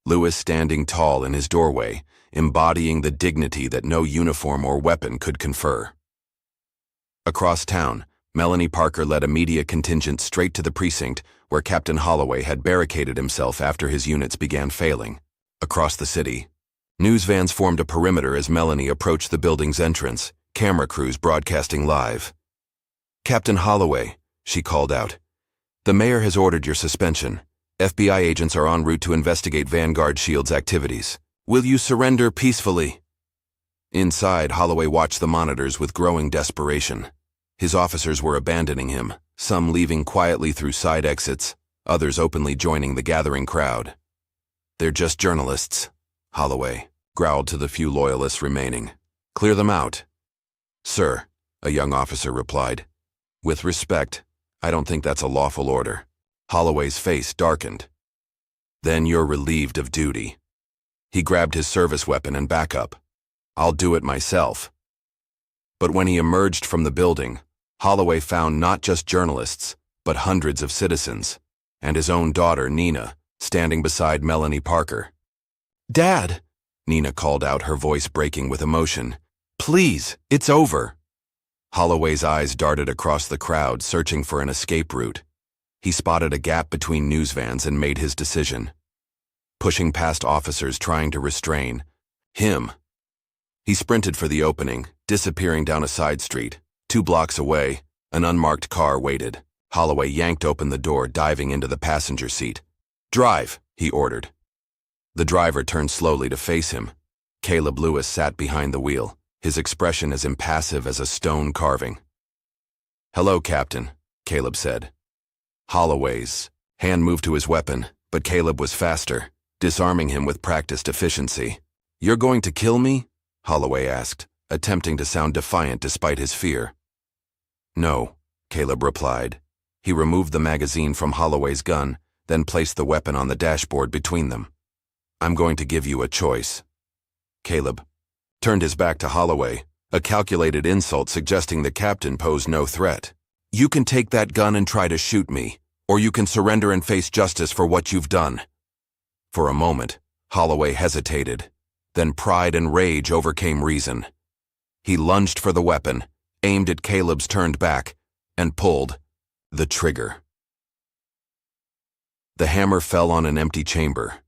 Lewis standing tall in his doorway, embodying the dignity that no uniform or weapon could confer. Across town, Melanie Parker led a media contingent straight to the precinct where Captain Holloway had barricaded himself after his units began failing. Across the city, news vans formed a perimeter as Melanie approached the building's entrance, camera crews broadcasting live. "Captain Holloway," she called out, "the mayor has ordered your suspension. FBI agents are en route to investigate Vanguard Shield's activities. Will you surrender peacefully?" Inside, Holloway watched the monitors with growing desperation. His officers were abandoning him, some leaving quietly through side exits, others openly joining the gathering crowd. "They're just journalists," Holloway growled to the few loyalists remaining. "Clear them out." "Sir," a young officer replied. "With respect, I don't think that's a lawful order." Holloway's face darkened. "Then you're relieved of duty." He grabbed his service weapon and back up. "I'll do it myself." But when he emerged from the building, Holloway found not just journalists, but hundreds of citizens, and his own daughter, Nina, standing beside Melanie Parker. "Dad," Nina called out, her voice breaking with emotion. "Please, it's over." Holloway's eyes darted across the crowd, searching for an escape route. He spotted a gap between news vans and made his decision. Pushing past officers trying to restrain him, he sprinted for the opening, disappearing down a side street. 2 blocks away, an unmarked car waited. Holloway yanked open the door, diving into the passenger seat. "Drive," he ordered. The driver turned slowly to face him. Caleb Lewis sat behind the wheel, his expression as impassive as a stone carving. "Hello, Captain," Caleb said. Holloway's hand moved to his weapon, but Caleb was faster, disarming him with practiced efficiency. "You're going to kill me?" Holloway asked, attempting to sound defiant despite his fear. "No," Caleb replied. He removed the magazine from Holloway's gun, then placed the weapon on the dashboard between them. "I'm going to give you a choice." Caleb turned his back to Holloway, a calculated insult suggesting the captain posed no threat. "You can take that gun and try to shoot me, or you can surrender and face justice for what you've done." For a moment, Holloway hesitated. Then pride and rage overcame reason. He lunged for the weapon, aimed at Caleb's turned back, and pulled the trigger. The hammer fell on an empty chamber.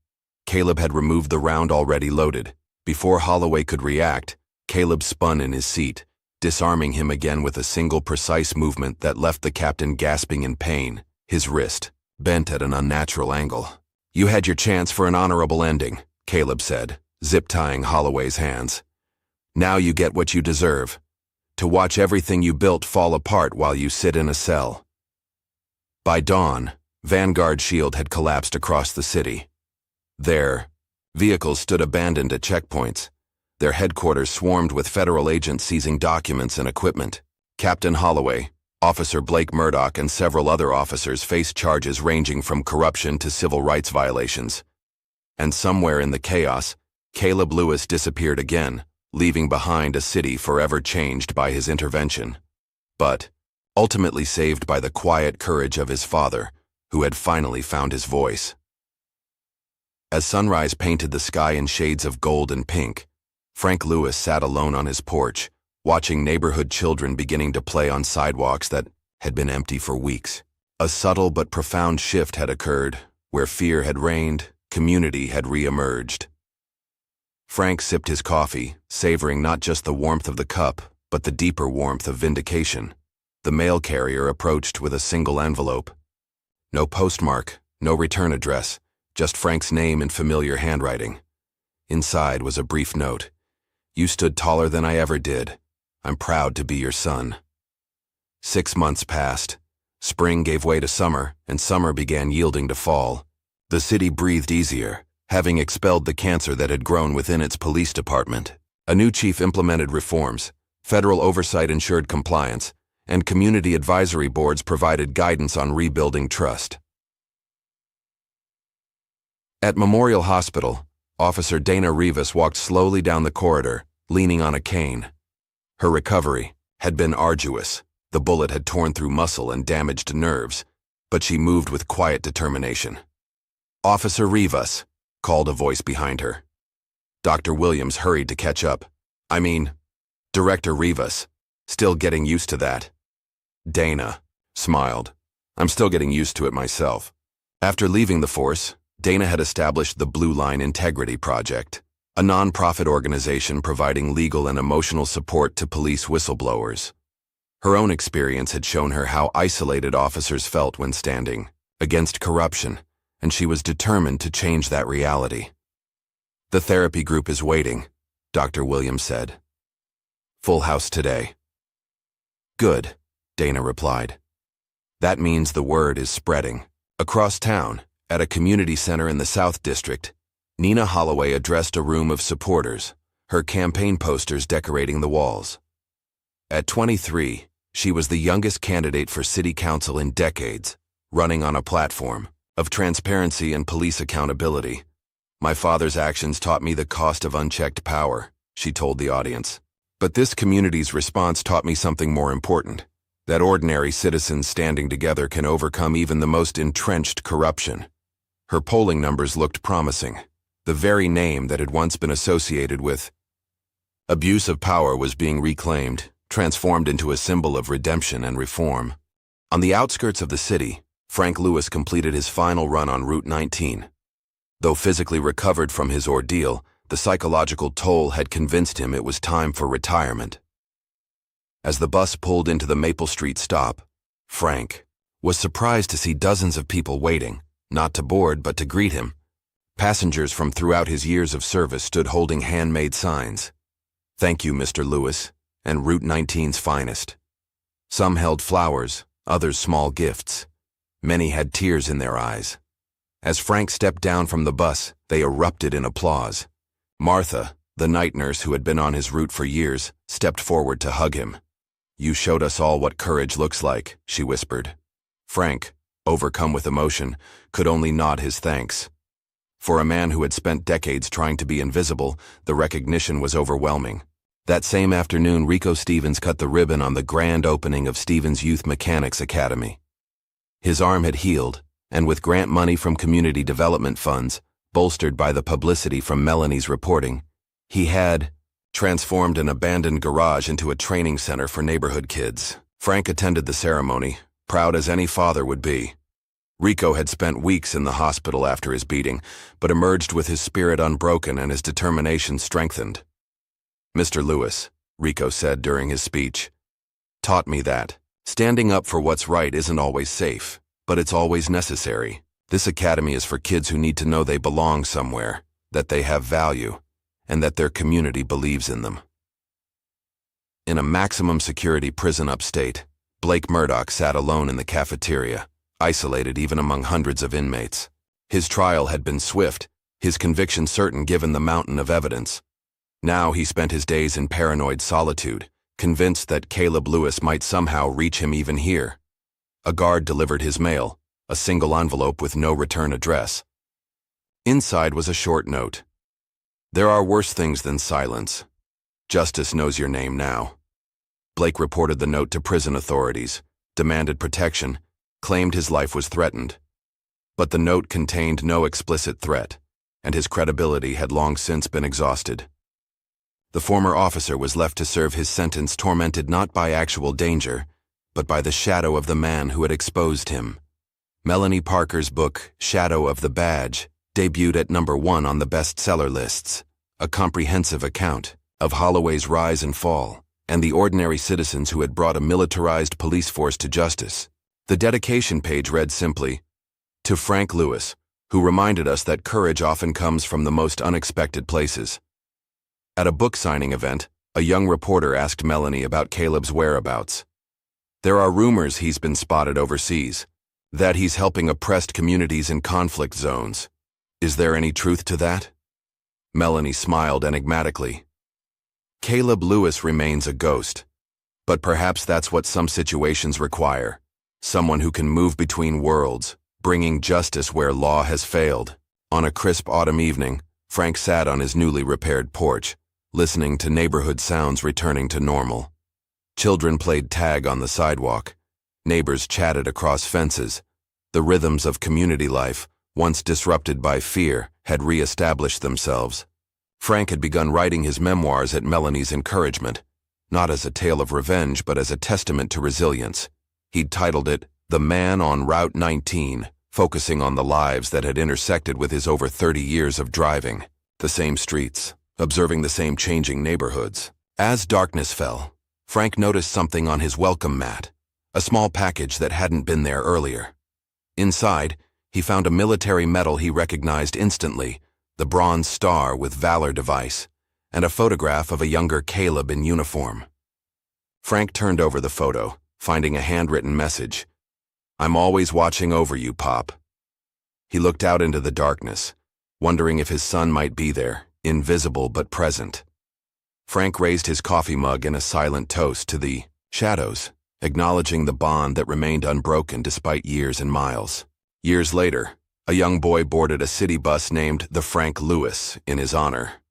Caleb had removed the round already loaded. Before Holloway could react, Caleb spun in his seat, disarming him again with a single precise movement that left the captain gasping in pain, his wrist bent at an unnatural angle. "You had your chance for an honorable ending," Caleb said, zip-tying Holloway's hands. "Now you get what you deserve, to watch everything you built fall apart while you sit in a cell." By dawn, Vanguard Shield had collapsed across the city. There, vehicles stood abandoned at checkpoints, their headquarters swarmed with federal agents seizing documents and equipment. Captain Holloway, Officer Blake Murdoch, and several other officers faced charges ranging from corruption to civil rights violations. And somewhere in the chaos, Caleb Lewis disappeared again, leaving behind a city forever changed by his intervention, but ultimately saved by the quiet courage of his father, who had finally found his voice. As sunrise painted the sky in shades of gold and pink, Frank Lewis sat alone on his porch, watching neighborhood children beginning to play on sidewalks that had been empty for weeks. A subtle but profound shift had occurred. Where fear had reigned, community had re-emerged. Frank sipped his coffee, savoring not just the warmth of the cup, but the deeper warmth of vindication. The mail carrier approached with a single envelope. No postmark, no return address, just Frank's name in familiar handwriting. Inside was a brief note. "You stood taller than I ever did. I'm proud to be your son." 6 months passed. Spring gave way to summer, and summer began yielding to fall. The city breathed easier, having expelled the cancer that had grown within its police department. A new chief implemented reforms, federal oversight ensured compliance, and community advisory boards provided guidance on rebuilding trust. At Memorial Hospital, Officer Dana Rivas walked slowly down the corridor, leaning on a cane. Her recovery had been arduous. The bullet had torn through muscle and damaged nerves, but she moved with quiet determination. "Officer Rivas," called a voice behind her. Dr. Williams hurried to catch up. Director Rivas. Still getting used to that." Dana smiled. "I'm still getting used to it myself." After leaving the force, Dana had established the Blue Line Integrity Project, a non-profit organization providing legal and emotional support to police whistleblowers. Her own experience had shown her how isolated officers felt when standing against corruption, and she was determined to change that reality. "The therapy group is waiting," Dr. Williams said. "Full house today." "Good," Dana replied. "That means the word is spreading." Across town, at a community center in the South District, Nina Holloway addressed a room of supporters, her campaign posters decorating the walls. At 23, she was the youngest candidate for city council in decades, running on a platform of transparency and police accountability. "My father's actions taught me the cost of unchecked power," she told the audience. "But this community's response taught me something more important, that ordinary citizens standing together can overcome even the most entrenched corruption." Her polling numbers looked promising. The very name that had once been associated with abuse of power was being reclaimed, transformed into a symbol of redemption and reform. On the outskirts of the city, Frank Lewis completed his final run on Route 19. Though physically recovered from his ordeal, the psychological toll had convinced him it was time for retirement. As the bus pulled into the Maple Street stop, Frank was surprised to see dozens of people waiting, not to board but to greet him. Passengers from throughout his years of service stood holding handmade signs. "Thank you, Mr. Lewis," and Route 19's finest. Some held flowers, others small gifts. Many had tears in their eyes. As Frank stepped down from the bus, they erupted in applause. Martha, the night nurse who had been on his route for years, stepped forward to hug him. "You showed us all what courage looks like," she whispered. Frank, overcome with emotion, could only nod his thanks. For a man who had spent decades trying to be invisible, the recognition was overwhelming. That same afternoon, Rico Stevens cut the ribbon on the grand opening of Stevens Youth Mechanics Academy. His arm had healed, and with grant money from community development funds, bolstered by the publicity from Melanie's reporting, he had transformed an abandoned garage into a training center for neighborhood kids. Frank attended the ceremony, proud as any father would be. Rico had spent weeks in the hospital after his beating, but emerged with his spirit unbroken and his determination strengthened. "Mr. Lewis," Rico said during his speech, "taught me that standing up for what's right isn't always safe, but it's always necessary. This academy is for kids who need to know they belong somewhere, that they have value, and that their community believes in them." In a maximum security prison upstate, Blake Murdoch sat alone in the cafeteria, isolated even among hundreds of inmates. His trial had been swift, his conviction certain given the mountain of evidence. Now he spent his days in paranoid solitude, convinced that Caleb Lewis might somehow reach him even here. A guard delivered his mail, a single envelope with no return address. Inside was a short note. "There are worse things than silence. Justice knows your name now." Blake reported the note to prison authorities, demanded protection, claimed his life was threatened. But the note contained no explicit threat, and his credibility had long since been exhausted. The former officer was left to serve his sentence tormented not by actual danger, but by the shadow of the man who had exposed him. Melanie Parker's book, Shadow of the Badge, debuted at #1 on the bestseller lists, a comprehensive account of Holloway's rise and fall, and the ordinary citizens who had brought a militarized police force to justice. The dedication page read simply, "To Frank Lewis, who reminded us that courage often comes from the most unexpected places." At a book signing event, a young reporter asked Melanie about Caleb's whereabouts. "There are rumors he's been spotted overseas, that he's helping oppressed communities in conflict zones. Is there any truth to that?" Melanie smiled enigmatically. "Caleb Lewis remains a ghost, but perhaps that's what some situations require. Someone who can move between worlds, bringing justice where law has failed." On a crisp autumn evening, Frank sat on his newly repaired porch, listening to neighborhood sounds returning to normal. Children played tag on the sidewalk. Neighbors chatted across fences. The rhythms of community life, once disrupted by fear, had re-established themselves. Frank had begun writing his memoirs at Melanie's encouragement, not as a tale of revenge but as a testament to resilience. He'd titled it, "The Man on Route 19, focusing on the lives that had intersected with his over 30 years of driving, the same streets, observing the same changing neighborhoods. As darkness fell, Frank noticed something on his welcome mat, a small package that hadn't been there earlier. Inside, he found a military medal he recognized instantly, the Bronze Star with Valor device, and a photograph of a younger Caleb in uniform. Frank turned over the photo, finding a handwritten message. "I'm always watching over you, Pop." He looked out into the darkness, wondering if his son might be there, invisible but present. Frank raised his coffee mug in a silent toast to the shadows, acknowledging the bond that remained unbroken despite years and miles. Years later, a young boy boarded a city bus named the Frank Lewis in his honor,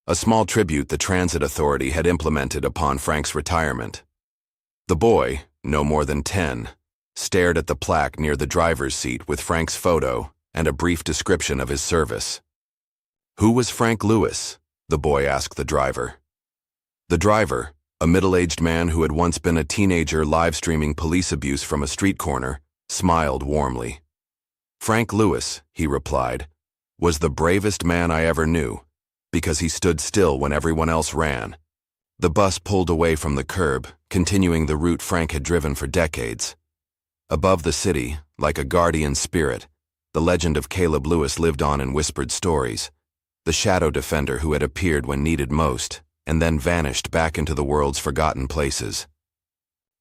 a small tribute the transit authority had implemented upon Frank's retirement. The boy, no more than 10, stared at the plaque near the driver's seat with Frank's photo and a brief description of his service. "Who was Frank Lewis?" the boy asked the driver. The driver, a middle-aged man who had once been a teenager live-streaming police abuse from a street corner, smiled warmly. "Frank Lewis," he replied, "was the bravest man I ever knew, because he stood still when everyone else ran." The bus pulled away from the curb, continuing the route Frank had driven for decades. Above the city, like a guardian spirit, the legend of Caleb Lewis lived on in whispered stories, the shadow defender who had appeared when needed most, and then vanished back into the world's forgotten places.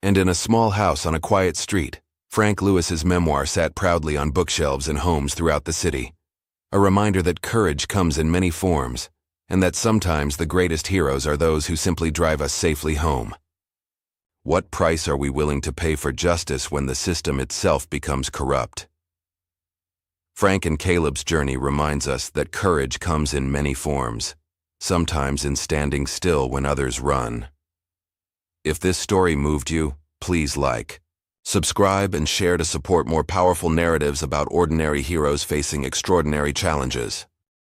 And in a small house on a quiet street, Frank Lewis's memoir sat proudly on bookshelves in homes throughout the city, a reminder that courage comes in many forms, and that sometimes the greatest heroes are those who simply drive us safely home. What price are we willing to pay for justice when the system itself becomes corrupt? Frank and Caleb's journey reminds us that courage comes in many forms, sometimes in standing still when others run. If this story moved you, please like, subscribe, and share to support more powerful narratives about ordinary heroes facing extraordinary challenges.